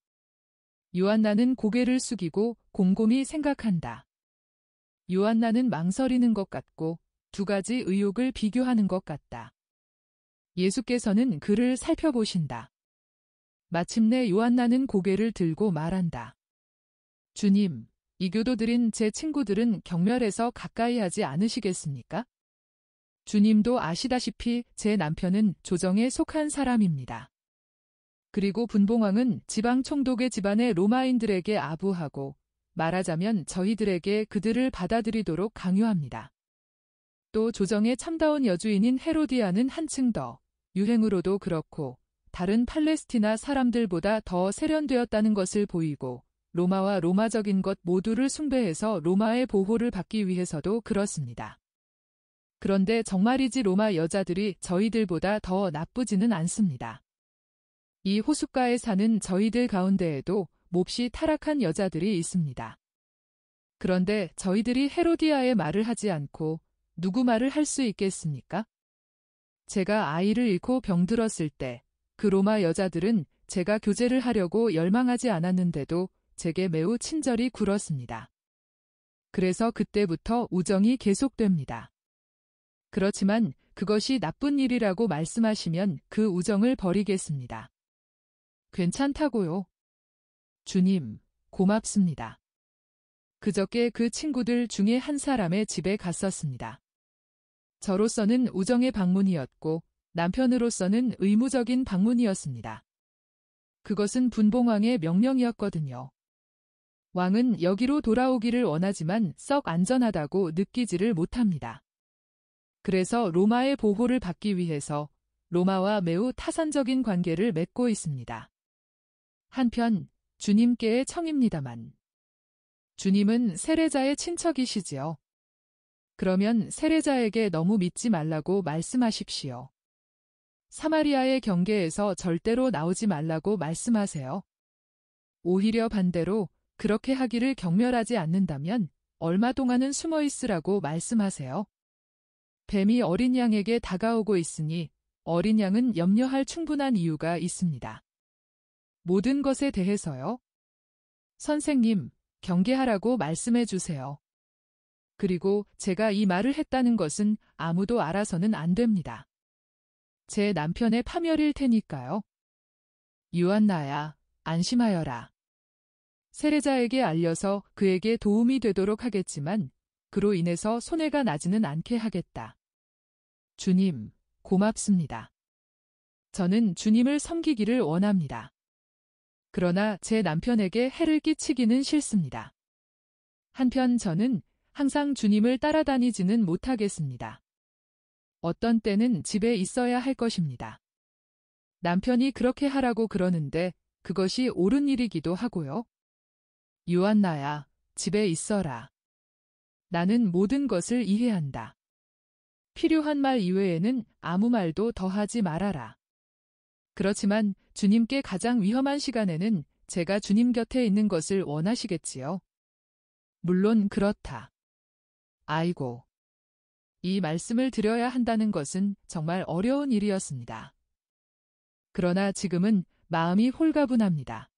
[SPEAKER 1] 요한나는 고개를 숙이고 곰곰이 생각한다. 요한나는 망설이는 것 같고 두 가지 의혹을 비교하는 것 같다. 예수께서는 그를 살펴보신다. 마침내 요한나는 고개를 들고 말한다. 주님, 이 교도들인 제 친구들은 경멸해서 가까이 하지 않으시겠습니까? 주님도 아시다시피 제 남편은 조정에 속한 사람입니다. 그리고 분봉왕은 지방 총독의 집안의 로마인들에게 아부하고 말하자면 저희들에게 그들을 받아들이도록 강요합니다. 또 조정의 참다운 여주인인 헤로디아는 한층 더 유행으로도 그렇고 다른 팔레스티나 사람들보다 더 세련되었다는 것을 보이고 로마와 로마적인 것 모두를 숭배해서 로마의 보호를 받기 위해서도 그렇습니다. 그런데 정말이지 로마 여자들이 저희들보다 더 나쁘지는 않습니다. 이 호숫가에 사는 저희들 가운데에도 몹시 타락한 여자들이 있습니다. 그런데 저희들이 헤로디아의 말을 하지 않고 누구 말을 할 수 있겠습니까? 제가 아이를 잃고 병들었을 때 그 로마 여자들은 제가 교제를 하려고 열망하지 않았는데도 제게 매우 친절히 굴었습니다. 그래서 그때부터 우정이 계속됩니다. 그렇지만 그것이 나쁜 일이라고 말씀하시면 그 우정을 버리겠습니다. 괜찮다고요. 주님, 고맙습니다. 그저께 그 친구들 중에 한 사람의 집에 갔었습니다. 저로서는 우정의 방문이었고 남편으로서는 의무적인 방문이었습니다. 그것은 분봉왕의 명령이었거든요. 왕은 여기로 돌아오기를 원하지만 썩 안전하다고 느끼지를 못합니다. 그래서 로마의 보호를 받기 위해서 로마와 매우 타산적인 관계를 맺고 있습니다. 한편 주님께의 청입니다만 주님은 세례자의 친척이시지요. 그러면 세례자에게 너무 믿지 말라고 말씀하십시오. 사마리아의 경계에서 절대로 나오지 말라고 말씀하세요. 오히려 반대로 그렇게 하기를 경멸하지 않는다면 얼마 동안은 숨어 있으라고 말씀하세요. 뱀이 어린 양에게 다가오고 있으니 어린 양은 염려할 충분한 이유가 있습니다. 모든 것에 대해서요. 선생님, 경계하라고 말씀해 주세요. 그리고 제가 이 말을 했다는 것은 아무도 알아서는 안 됩니다. 제 남편의 파멸일 테니까요. 요한나야, 안심하여라. 세례자에게 알려서 그에게 도움이 되도록 하겠지만 그로 인해서 손해가 나지는 않게 하겠다. 주님, 고맙습니다. 저는 주님을 섬기기를 원합니다. 그러나 제 남편에게 해를 끼치기는 싫습니다. 한편 저는 항상 주님을 따라다니지는 못하겠습니다. 어떤 때는 집에 있어야 할 것입니다. 남편이 그렇게 하라고 그러는데 그것이 옳은 일이기도 하고요. 요한나야, 집에 있어라. 나는 모든 것을 이해한다. 필요한 말 이외에는 아무 말도 더하지 말아라. 그렇지만 주님께 가장 위험한 시간에는 제가 주님 곁에 있는 것을 원하시겠지요. 물론 그렇다. 아이고. 이 말씀을 드려야 한다는 것은 정말 어려운 일이었습니다. 그러나 지금은 마음이 홀가분합니다.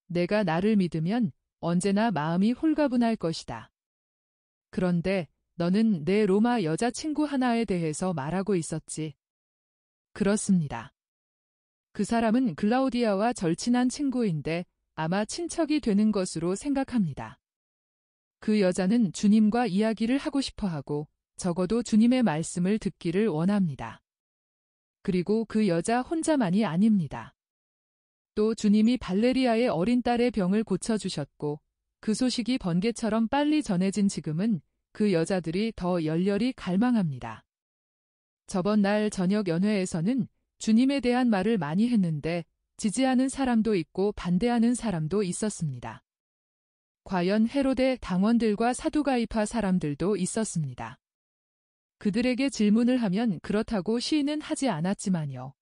[SPEAKER 1] 내가 나를 믿으면 언제나 마음이 홀가분할 것이다. 그런데 너는 내 로마 여자친구 하나에 대해서 말하고 있었지. 그렇습니다. 그 사람은 글라우디아와 절친한 친구인데 아마 친척이 되는 것으로 생각합니다. 그 여자는 주님과 이야기를 하고 싶어 하고 적어도 주님의 말씀을 듣기를 원합니다. 그리고 그 여자 혼자만이 아닙니다. 또 주님이 발레리아의 어린 딸의 병을 고쳐주셨고 그 소식이 번개처럼 빨리 전해진 지금은 그 여자들이 더 열렬히 갈망합니다. 저번 날 저녁 연회에서는 주님에 대한 말을 많이 했는데 지지하는 사람도 있고 반대하는 사람도 있었습니다. 과연 헤로데 당원들과 사두가이파 사람들도 있었습니다. 그들에게 질문을 하면 그렇다고 시인은 하지 않았지만요.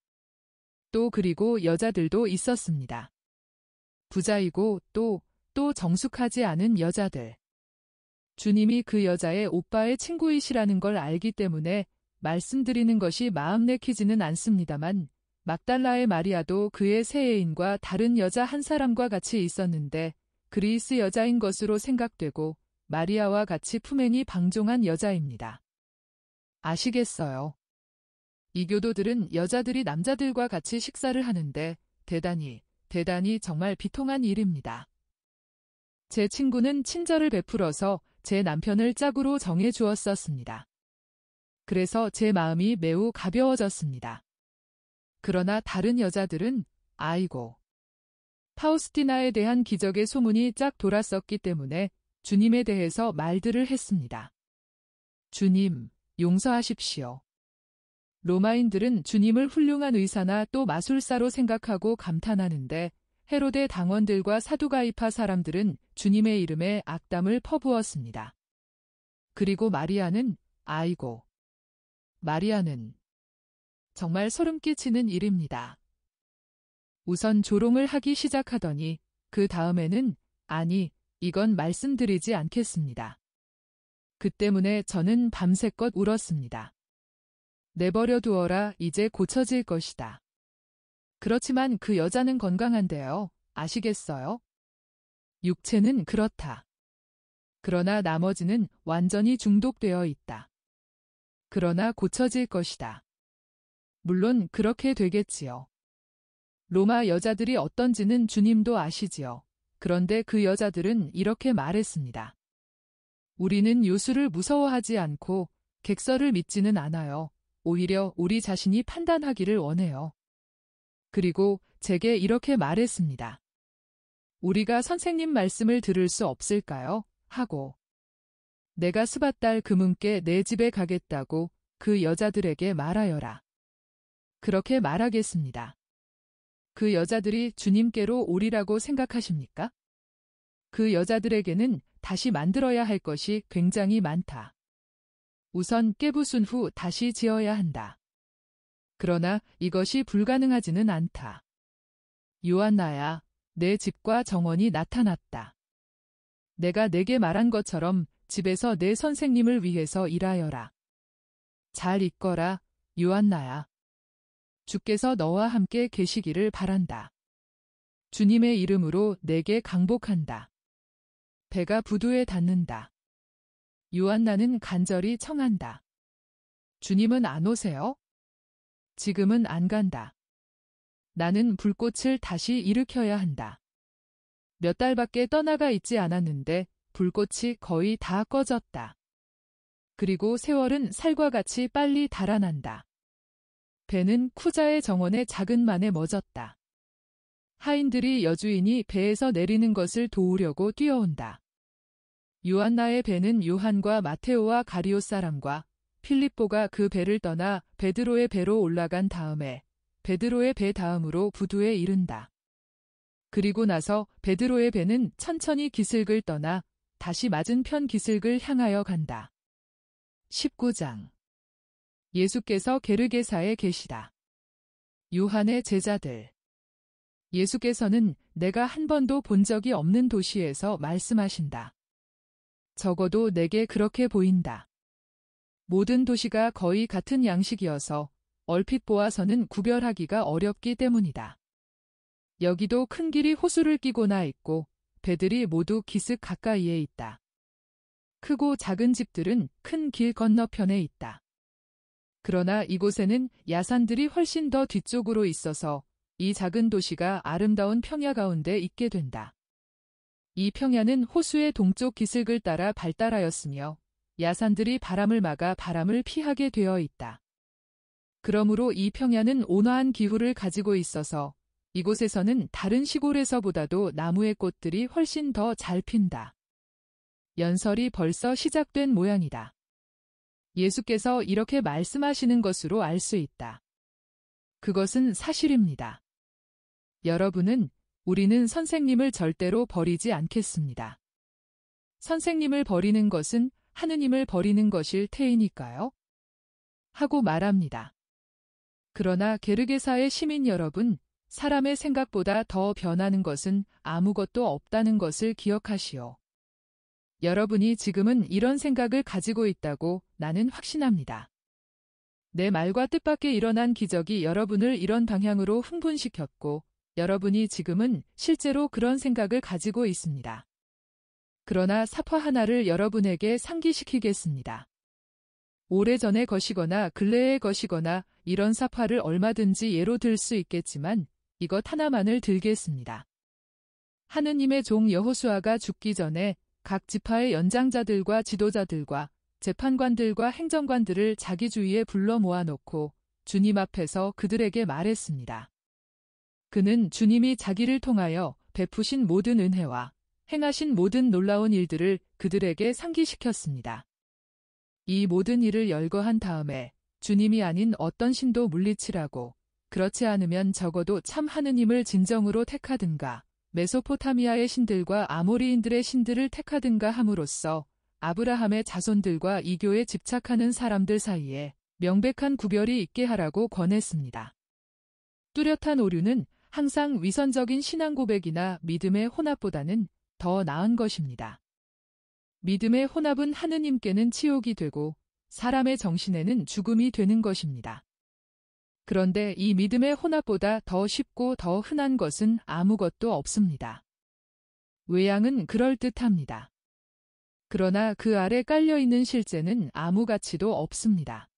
[SPEAKER 1] 또 그리고 여자들도 있었습니다. 부자이고 또 정숙하지 않은 여자들. 주님이 그 여자의 오빠의 친구이시라는 걸 알기 때문에 말씀드리는 것이 마음 내키지는 않습니다만 막달라의 마리아도 그의 새애인과 다른 여자 한 사람과 같이 있었는데 그리스 여자인 것으로 생각되고 마리아와 같이 품행이 방종한 여자입니다. 아시겠어요? 이 교도들은 여자들이 남자들과 같이 식사를 하는데 대단히 정말 비통한 일입니다. 제 친구는 친절을 베풀어서 제 남편을 짝으로 정해 주었었습니다. 그래서 제 마음이 매우 가벼워졌습니다. 그러나 다른 여자들은 아이고. 파우스티나에 대한 기적의 소문이 쫙 돌았었기 때문에 주님에 대해서 말들을 했습니다. 주님, 용서하십시오. 로마인들은 주님을 훌륭한 의사나 또 마술사로 생각하고 감탄하는데 헤로데 당원들과 사두가이파 사람들은 주님의 이름에 악담을 퍼부었습니다. 그리고 마리아는 아이고. 마리아는 정말 소름 끼치는 일입니다. 우선 조롱을 하기 시작하더니 그 다음에는 아니, 이건 말씀드리지 않겠습니다. 그 때문에 저는 밤새껏 울었습니다. 내버려 두어라, 이제 고쳐질 것이다. 그렇지만 그 여자는 건강한데요. 아시겠어요? 육체는 그렇다. 그러나 나머지는 완전히 중독되어 있다. 그러나 고쳐질 것이다. 물론 그렇게 되겠지요. 로마 여자들이 어떤지는 주님도 아시지요. 그런데 그 여자들은 이렇게 말했습니다. 우리는 요술을 무서워하지 않고 객설을 믿지는 않아요. 오히려 우리 자신이 판단하기를 원해요. 그리고 제게 이렇게 말했습니다. 우리가 선생님 말씀을 들을 수 없을까요? 하고. 내가 스바달 그문께 내 집에 가겠다고 그 여자들에게 말하여라. 그렇게 말하겠습니다. 그 여자들이 주님께로 오리라고 생각하십니까? 그 여자들에게는 다시 만들어야 할 것이 굉장히 많다. 우선 깨부순 후 다시 지어야 한다. 그러나 이것이 불가능하지는 않다. 요한나야, 내 집과 정원이 나타났다. 내가 내게 말한 것처럼 집에서 내 선생님을 위해서 일하여라. 잘 있거라, 요한나야. 주께서 너와 함께 계시기를 바란다. 주님의 이름으로 내게 강복한다. 배가 부두에 닿는다. 요한나는 간절히 청한다. 주님은 안 오세요? 지금은 안 간다. 나는 불꽃을 다시 일으켜야 한다. 몇 달밖에 떠나가 있지 않았는데 불꽃이 거의 다 꺼졌다. 그리고 세월은 살과 같이 빨리 달아난다. 배는 쿠자의 정원의 작은 만에 멎었다. 하인들이 여주인이 배에서 내리는 것을 도우려고 뛰어온다. 요한나의 배는 요한과 마테오와 가리오 사람과 필립보가 그 배를 떠나 베드로의 배로 올라간 다음에 베드로의 배 다음으로 부두에 이른다. 그리고 나서 베드로의 배는 천천히 기슭을 떠나 다시 맞은편 기슭을 향하여 간다. 19장. 예수께서 게르게사에 계시다. 요한의 제자들. 예수께서는 내가 한 번도 본 적이 없는 도시에서 말씀하신다. 적어도 내게 그렇게 보인다. 모든 도시가 거의 같은 양식이어서 얼핏 보아서는 구별하기가 어렵기 때문이다. 여기도 큰 길이 호수를 끼고나 있고 배들이 모두 기슭 가까이에 있다. 크고 작은 집들은 큰 길 건너편에 있다. 그러나 이곳에는 야산들이 훨씬 더 뒤쪽으로 있어서 이 작은 도시가 아름다운 평야 가운데 있게 된다. 이 평야는 호수의 동쪽 기슭을 따라 발달하였으며 야산들이 바람을 막아 바람을 피하게 되어 있다. 그러므로 이 평야는 온화한 기후를 가지고 있어서 이곳에서는 다른 시골에서보다도 나무의 꽃들이 훨씬 더 잘 핀다. 연설이 벌써 시작된 모양이다. 예수께서 이렇게 말씀하시는 것으로 알 수 있다. 그것은 사실입니다. 여러분은 우리는 선생님을 절대로 버리지 않겠습니다. 선생님을 버리는 것은 하느님을 버리는 것일 테이니까요. 하고 말합니다. 그러나 게르게사의 시민 여러분, 사람의 생각보다 더 변하는 것은 아무것도 없다는 것을 기억하시오. 여러분이 지금은 이런 생각을 가지고 있다고 나는 확신합니다. 내 말과 뜻밖의 일어난 기적이 여러분을 이런 방향으로 흥분시켰고, 여러분이 지금은 실제로 그런 생각을 가지고 있습니다. 그러나 사파 하나를 여러분에게 상기시키겠습니다. 오래전의 것이거나 근래의 것이거나 이런 사파를 얼마든지 예로 들 수 있겠지만 이것 하나만을 들겠습니다. 하느님의 종 여호수아가 죽기 전에 각 지파의 연장자들과 지도자들과 재판관들과 행정관들을 자기 주위에 불러 모아놓고 주님 앞에서 그들에게 말했습니다. 그는 주님이 자기를 통하여 베푸신 모든 은혜와 행하신 모든 놀라운 일들을 그들에게 상기시켰습니다. 이 모든 일을 열거한 다음에 주님이 아닌 어떤 신도 물리치라고, 그렇지 않으면 적어도 참 하느님을 진정으로 택하든가 메소포타미아의 신들과 아모리인들의 신들을 택하든가 함으로써 아브라함의 자손들과 이교에 집착하는 사람들 사이에 명백한 구별이 있게 하라고 권했습니다. 뚜렷한 오류는 항상 위선적인 신앙 고백이나 믿음의 혼합보다는 더 나은 것입니다. 믿음의 혼합은 하느님께는 치욕이 되고 사람의 정신에는 죽음이 되는 것입니다. 그런데 이 믿음의 혼합보다 더 쉽고 더 흔한 것은 아무것도 없습니다. 외양은 그럴듯합니다. 그러나 그 아래 깔려있는 실제는 아무 가치도 없습니다.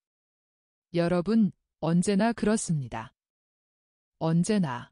[SPEAKER 1] 여러분, 언제나 그렇습니다. 언제나.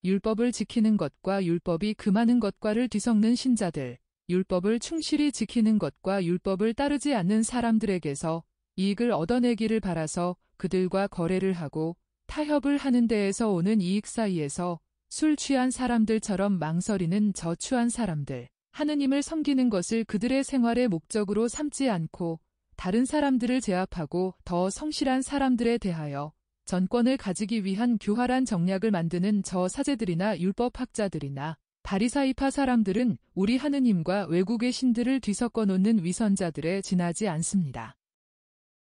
[SPEAKER 1] 율법을 지키는 것과 율법이 금하는 것과를 뒤섞는 신자들, 율법을 충실히 지키는 것과 율법을 따르지 않는 사람들에게서 이익을 얻어내기를 바라서 그들과 거래를 하고 타협을 하는 데에서 오는 이익 사이에서 술 취한 사람들처럼 망설이는 저추한 사람들, 하느님을 섬기는 것을 그들의 생활의 목적으로 삼지 않고 다른 사람들을 제압하고 더 성실한 사람들에 대하여 전권을 가지기 위한 교활한 정략을 만드는 저 사제들이나 율법학자들이나 바리사이파 사람들은 우리 하느님과 외국의 신들을 뒤섞어 놓는 위선자들에 지나지 않습니다.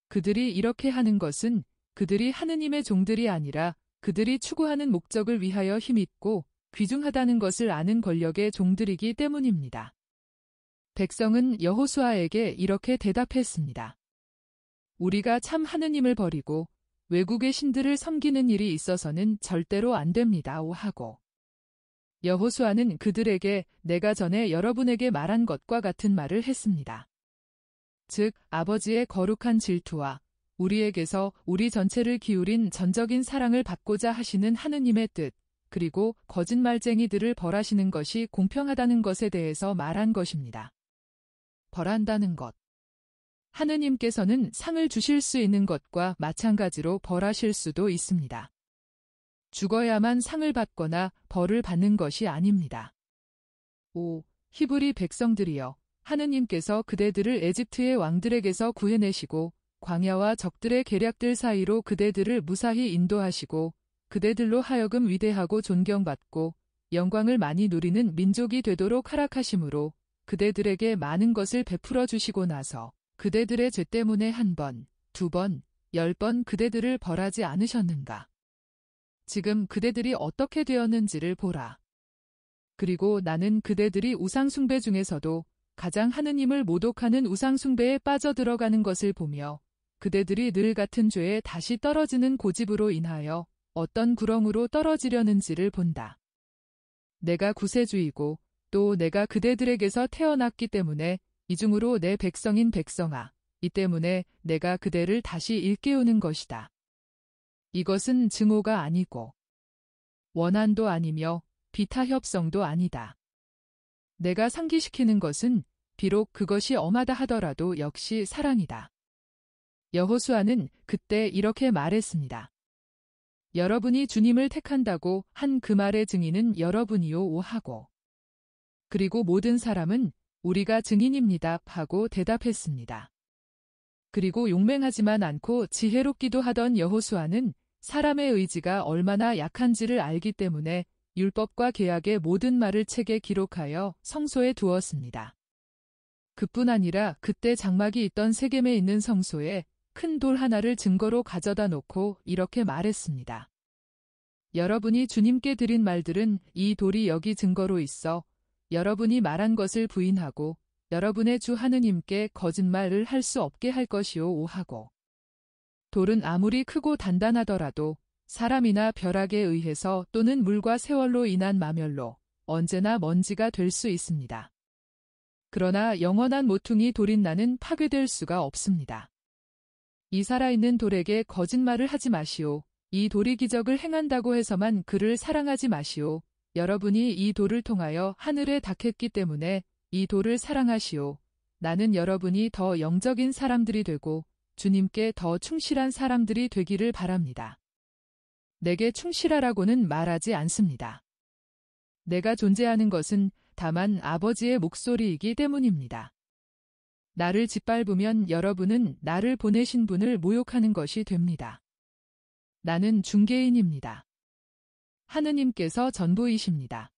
[SPEAKER 1] 그들이 이렇게 하는 것은 그들이 하느님의 종들이 아니라 그들이 추구하는 목적을 위하여 힘있고 귀중하다는 것을 아는 권력의 종들이기 때문입니다. 백성은 여호수아에게 이렇게 대답했습니다. 우리가 참 하느님을 버리고 외국의 신들을 섬기는 일이 있어서는 절대로 안 됩니다. 하고 여호수아는 그들에게 내가 전에 여러분에게 말한 것과 같은 말을 했습니다. 즉 아버지의 거룩한 질투와 우리에게서 우리 전체를 기울인 전적인 사랑을 받고자 하시는 하느님의 뜻, 그리고 거짓말쟁이들을 벌하시는 것이 공평하다는 것에 대해서 말한 것입니다. 벌한다는 것. 하느님께서는 상을 주실 수 있는 것과 마찬가지로 벌하실 수도 있습니다. 죽어야만 상을 받거나 벌을 받는 것이 아닙니다. 5. 히브리 백성들이여, 하느님께서 그대들을 에집트의 왕들에게서 구해내시고 광야와 적들의 계략들 사이로 그대들을 무사히 인도하시고 그대들로 하여금 위대하고 존경받고 영광을 많이 누리는 민족이 되도록 허락하심으로 그대들에게 많은 것을 베풀어 주시고 나서 그대들의 죄 때문에 1번, 2번, 10번 그대들을 벌하지 않으셨는가? 지금 그대들이 어떻게 되었는지를 보라. 그리고 나는 그대들이 우상숭배 중에서도 가장 하느님을 모독하는 우상숭배에 빠져들어가는 것을 보며 그대들이 늘 같은 죄에 다시 떨어지는 고집으로 인하여 어떤 구렁으로 떨어지려는지를 본다. 내가 구세주이고 또 내가 그대들에게서 태어났기 때문에 이중으로 내 백성인 백성아, 이 때문에 내가 그대를 다시 일깨우는 것이다. 이것은 증오가 아니고 원한도 아니며 비타협성도 아니다. 내가 상기시키는 것은 비록 그것이 엄하다 하더라도 역시 사랑이다. 여호수아는 그때 이렇게 말했습니다. 여러분이 주님을 택한다고 한 그 말의 증인은 여러분이요 하고 그리고 모든 사람은 우리가 증인입니다 하고 대답했습니다. 그리고 용맹하지만 않고 지혜롭기도 하던 여호수아는 사람의 의지가 얼마나 약한지를 알기 때문에 율법과 계약의 모든 말을 책에 기록하여 성소에 두었습니다. 그뿐 아니라 그때 장막이 있던 세겜에 있는 성소에 큰 돌 하나를 증거로 가져다 놓고 이렇게 말했습니다. 여러분이 주님께 드린 말들은 이 돌이 여기 증거로 있어 여러분이 말한 것을 부인하고 여러분의 주 하느님께 거짓말을 할 수 없게 할 것이오 하고. 돌은 아무리 크고 단단하더라도 사람이나 벼락에 의해서 또는 물과 세월로 인한 마멸로 언제나 먼지가 될 수 있습니다. 그러나 영원한 모퉁이 돌인 나는 파괴될 수가 없습니다. 이 살아있는 돌에게 거짓말을 하지 마시오. 이 돌이 기적을 행한다고 해서만 그를 사랑하지 마시오. 여러분이 이 돌을 통하여 하늘에 닿겠기 때문에 이 돌을 사랑하시오. 나는 여러분이 더 영적인 사람들이 되고 주님께 더 충실한 사람들이 되기를 바랍니다. 내게 충실하라고는 말하지 않습니다. 내가 존재하는 것은 다만 아버지의 목소리이기 때문입니다. 나를 짓밟으면 여러분은 나를 보내신 분을 모욕하는 것이 됩니다. 나는 중개인입니다. 하느님께서 전부이십니다.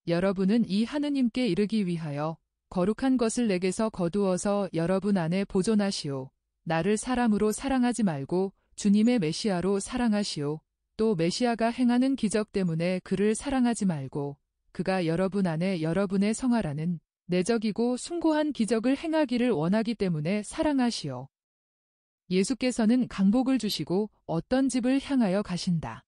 [SPEAKER 1] 여러분은 이 하느님께 이르기 위하여 거룩한 것을 내게서 거두어서 여러분 안에 보존하시오. 나를 사람으로 사랑하지 말고 주님의 메시아로 사랑하시오. 또 메시아가 행하는 기적 때문에 그를 사랑하지 말고 그가 여러분 안에 여러분의 성화라는 내적이고 숭고한 기적을 행하기를 원하기 때문에 사랑하시오. 예수께서는 강복을 주시고 어떤 집을 향하여 가신다.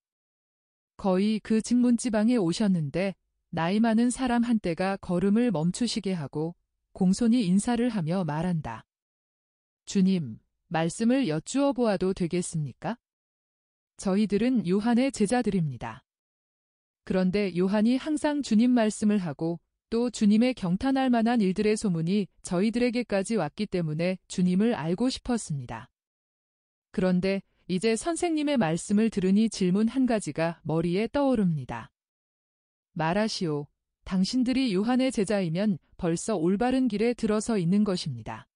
[SPEAKER 1] 거의 그 집 문지방에 오셨는데 나이 많은 사람 한때가 걸음을 멈추시게 하고 공손히 인사를 하며 말한다. 주님, 말씀을 여쭈어 보아도 되겠습니까? 저희들은 요한의 제자들입니다. 그런데 요한이 항상 주님 말씀을 하고 또 주님의 경탄할 만한 일들의 소문이 저희들에게까지 왔기 때문에 주님을 알고 싶었습니다. 그런데 이제 선생님의 말씀을 들으니 질문 한 가지가 머리에 떠오릅니다. 말하시오. 당신들이 요한의 제자이면 벌써 올바른 길에 들어서 있는 것입니다.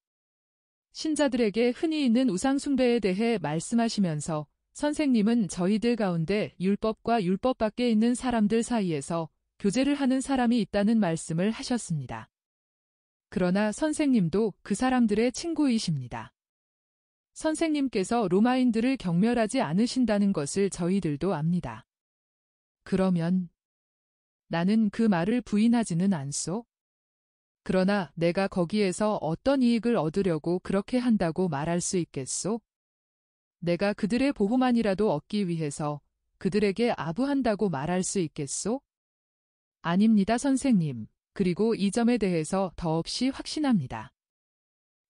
[SPEAKER 1] 신자들에게 흔히 있는 우상숭배에 대해 말씀하시면서 선생님은 저희들 가운데 율법과 율법 밖에 있는 사람들 사이에서 교제를 하는 사람이 있다는 말씀을 하셨습니다. 그러나 선생님도 그 사람들의 친구이십니다. 선생님께서 로마인들을 경멸하지 않으신다는 것을 저희들도 압니다. 그러면 나는 그 말을 부인하지는 않소. 그러나 내가 거기에서 어떤 이익을 얻으려고 그렇게 한다고 말할 수 있겠소? 내가 그들의 보호만이라도 얻기 위해서 그들에게 아부한다고 말할 수 있겠소? 아닙니다, 선생님. 그리고 이 점에 대해서 더없이 확신합니다.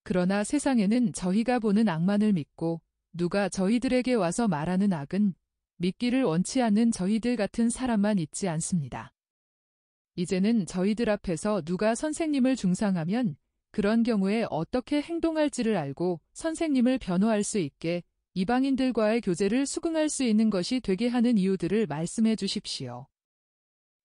[SPEAKER 1] 그러나 세상에는 저희가 보는 악만을 믿고 누가 저희들에게 와서 말하는 악은 믿기를 원치 않는 저희들 같은 사람만 있지 않습니다. 이제는 저희들 앞에서 누가 선생님을 중상하면 그런 경우에 어떻게 행동할지를 알고 선생님을 변호할 수 있게 이방인들과의 교제를 수긍할 수 있는 것이 되게 하는 이유들을 말씀해 주십시오.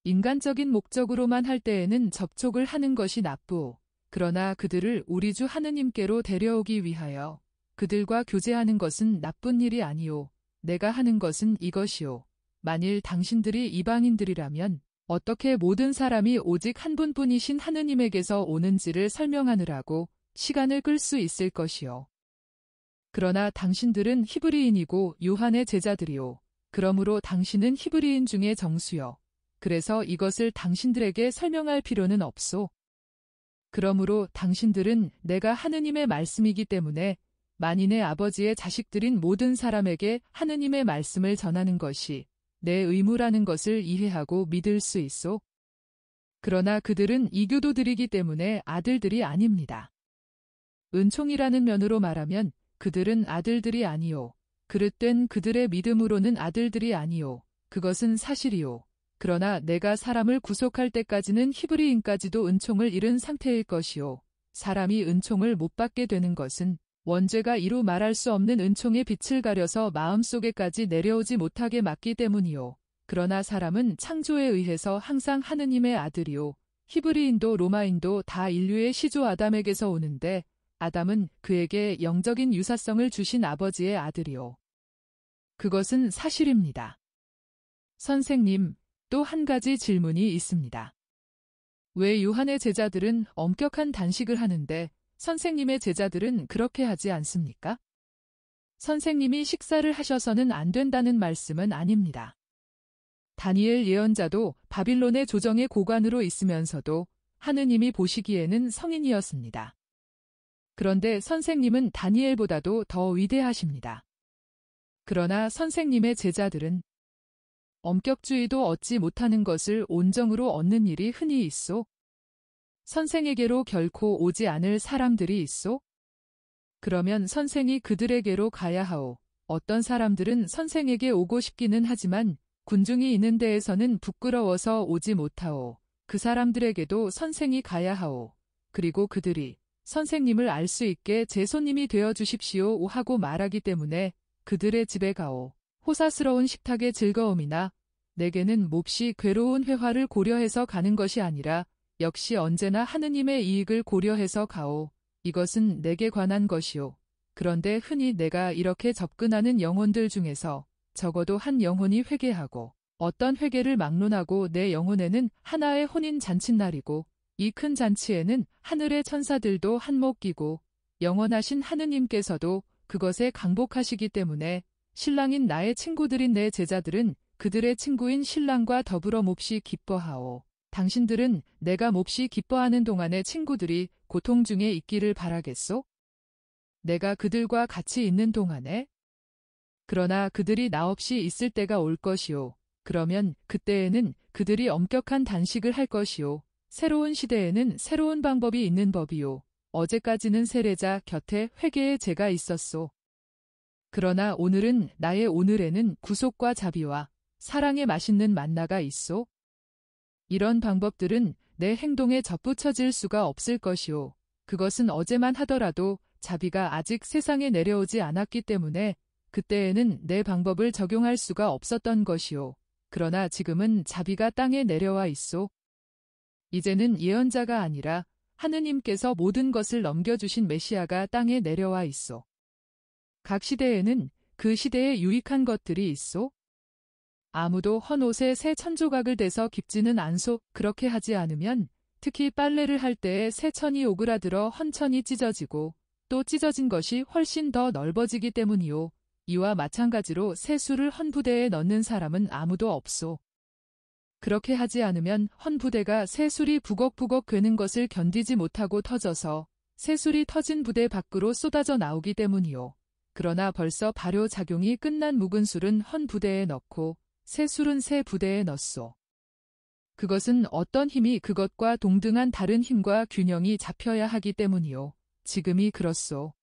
[SPEAKER 1] 인간적인 목적으로만 할 때에는 접촉을 하는 것이 나쁘오. 그러나 그들을 우리 주 하느님께로 데려오기 위하여 그들과 교제하는 것은 나쁜 일이 아니오. 내가 하는 것은 이것이오. 만일 당신들이 이방인들이라면 어떻게 모든 사람이 오직 한 분뿐이신 하느님에게서 오는지를 설명하느라고 시간을 끌 수 있을 것이오. 그러나 당신들은 히브리인이고 요한의 제자들이오. 그러므로 당신은 히브리인 중에 정수여. 그래서 이것을 당신들에게 설명할 필요는 없소. 그러므로 당신들은 내가 하느님의 말씀이기 때문에 만인의 아버지의 자식들인 모든 사람에게 하느님의 말씀을 전하는 것이 내 의무라는 것을 이해하고 믿을 수 있소. 그러나 그들은 이교도들이기 때문에 아들들이 아닙니다. 은총이라는 면으로 말하면 그들은 아들들이 아니오. 그릇된 그들의 믿음으로는 아들들이 아니오. 그것은 사실이오. 그러나 내가 사람을 구속할 때까지는 히브리인까지도 은총을 잃은 상태일 것이오. 사람이 은총을 못 받게 되는 것은 원죄가 이루 말할 수 없는 은총의 빛을 가려서 마음속에까지 내려오지 못하게 막기 때문이오. 그러나 사람은 창조에 의해서 항상 하느님의 아들이오. 히브리인도 로마인도 다 인류의 시조 아담에게서 오는데 아담은 그에게 영적인 유사성을 주신 아버지의 아들이오. 그것은 사실입니다. 선생님, 또 한 가지 질문이 있습니다. 왜 요한의 제자들은 엄격한 단식을 하는데 선생님의 제자들은 그렇게 하지 않습니까? 선생님이 식사를 하셔서는 안 된다는 말씀은 아닙니다. 다니엘 예언자도 바빌론의 조정의 고관으로 있으면서도 하느님이 보시기에는 성인이었습니다. 그런데 선생님은 다니엘보다도 더 위대하십니다. 그러나 선생님의 제자들은 엄격주의도 얻지 못하는 것을 온정으로 얻는 일이 흔히 있소? 선생에게로 결코 오지 않을 사람들이 있소? 그러면 선생이 그들에게로 가야 하오. 어떤 사람들은 선생에게 오고 싶기는 하지만 군중이 있는 데에서는 부끄러워서 오지 못하오. 그 사람들에게도 선생이 가야 하오. 그리고 그들이 선생님을 알 수 있게 제 손님이 되어 주십시오 하고 말하기 때문에 그들의 집에 가오. 호사스러운 식탁의 즐거움이나 내게는 몹시 괴로운 회화를 고려해서 가는 것이 아니라 역시 언제나 하느님의 이익을 고려해서 가오. 이것은 내게 관한 것이오. 그런데 흔히 내가 이렇게 접근하는 영혼들 중에서 적어도 한 영혼이 회개하고 어떤 회개를 막론하고 내 영혼에는 하나의 혼인 잔칫날이고 이 큰 잔치에는 하늘의 천사들도 한몫 끼고 영원하신 하느님께서도 그것에 강복하시기 때문에 신랑인 나의 친구들인 내 제자들은 그들의 친구인 신랑과 더불어 몹시 기뻐하오. 당신들은 내가 몹시 기뻐하는 동안에 친구들이 고통 중에 있기를 바라겠소? 내가 그들과 같이 있는 동안에? 그러나 그들이 나 없이 있을 때가 올 것이오. 그러면 그때에는 그들이 엄격한 단식을 할 것이오. 새로운 시대에는 새로운 방법이 있는 법이오. 어제까지는 세례자 곁에 회개의 제가 있었소. 그러나 오늘은 나의 오늘에는 구속과 자비와 사랑의 맛있는 만나가 있소. 이런 방법들은 내 행동에 접붙여질 수가 없을 것이오. 그것은 어제만 하더라도 자비가 아직 세상에 내려오지 않았기 때문에 그때에는 내 방법을 적용할 수가 없었던 것이오. 그러나 지금은 자비가 땅에 내려와 있소. 이제는 예언자가 아니라 하느님께서 모든 것을 넘겨주신 메시아가 땅에 내려와 있소. 각 시대에는 그 시대에 유익한 것들이 있소. 아무도 헌옷에 새 천조각을 대서 깁지는 않소. 그렇게 하지 않으면 특히 빨래를 할 때에 새 천이 오그라들어 헌천이 찢어지고 또 찢어진 것이 훨씬 더 넓어지기 때문이오. 이와 마찬가지로 새 술을 헌부대에 넣는 사람은 아무도 없소. 그렇게 하지 않으면 헌부대가 새 술이 부걱부걱 괴는 것을 견디지 못하고 터져서 새 술이 터진 부대 밖으로 쏟아져 나오기 때문이오. 그러나 벌써 발효작용이 끝난 묵은 술은 헌부대에 넣고 새 술은 새 부대에 넣소. 그것은 어떤 힘이 그것과 동등한 다른 힘과 균형이 잡혀야 하기 때문이오. 지금이 그렇소.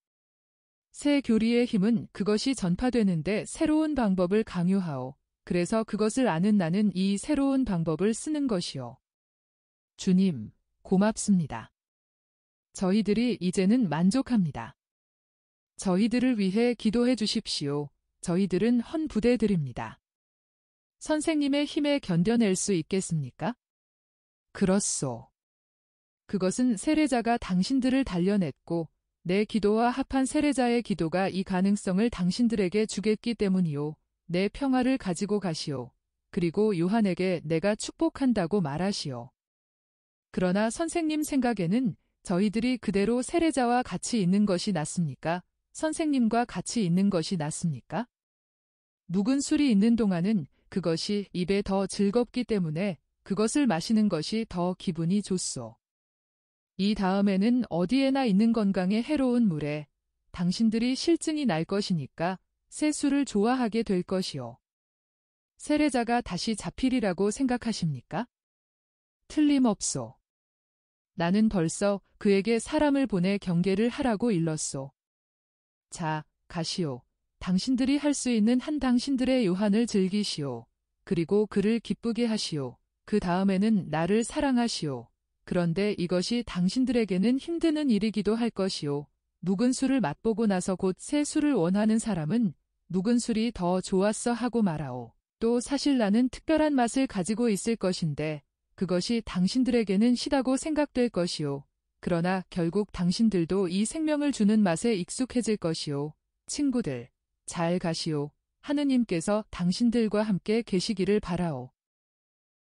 [SPEAKER 1] 새 교리의 힘은 그것이 전파되는데 새로운 방법을 강요하오. 그래서 그것을 아는 나는 이 새로운 방법을 쓰는 것이오. 주님, 고맙습니다. 저희들이 이제는 만족합니다. 저희들을 위해 기도해 주십시오. 저희들은 헌부대들입니다. 선생님의 힘에 견뎌낼 수 있겠습니까? 그렇소. 그것은 세례자가 당신들을 단련했고 내 기도와 합한 세례자의 기도가 이 가능성을 당신들에게 주겠기 때문이오. 내 평화를 가지고 가시오. 그리고 요한에게 내가 축복한다고 말하시오. 그러나 선생님 생각에는 저희들이 그대로 세례자와 같이 있는 것이 낫습니까? 선생님과 같이 있는 것이 낫습니까? 묵은 술이 있는 동안은 그것이 입에 더 즐겁기 때문에 그것을 마시는 것이 더 기분이 좋소. 이 다음에는 어디에나 있는 건강에 해로운 물에 당신들이 실증이 날 것이니까 새 술을 좋아하게 될 것이오. 세례자가 다시 잡히리라고 생각하십니까? 틀림없소. 나는 벌써 그에게 사람을 보내 경계를 하라고 일렀소. 자, 가시오. 당신들이 할 수 있는 한 당신들의 요한을 즐기시오. 그리고 그를 기쁘게 하시오. 그 다음에는 나를 사랑하시오. 그런데 이것이 당신들에게는 힘드는 일이기도 할 것이오. 묵은 술을 맛보고 나서 곧 새 술을 원하는 사람은 묵은 술이 더 좋았어 하고 말하오. 또 사실 나는 특별한 맛을 가지고 있을 것인데 그것이 당신들에게는 시다고 생각될 것이오. 그러나 결국 당신들도 이 생명을 주는 맛에 익숙해질 것이오. 친구들, 잘 가시오. 하느님께서 당신들과 함께 계시기를 바라오.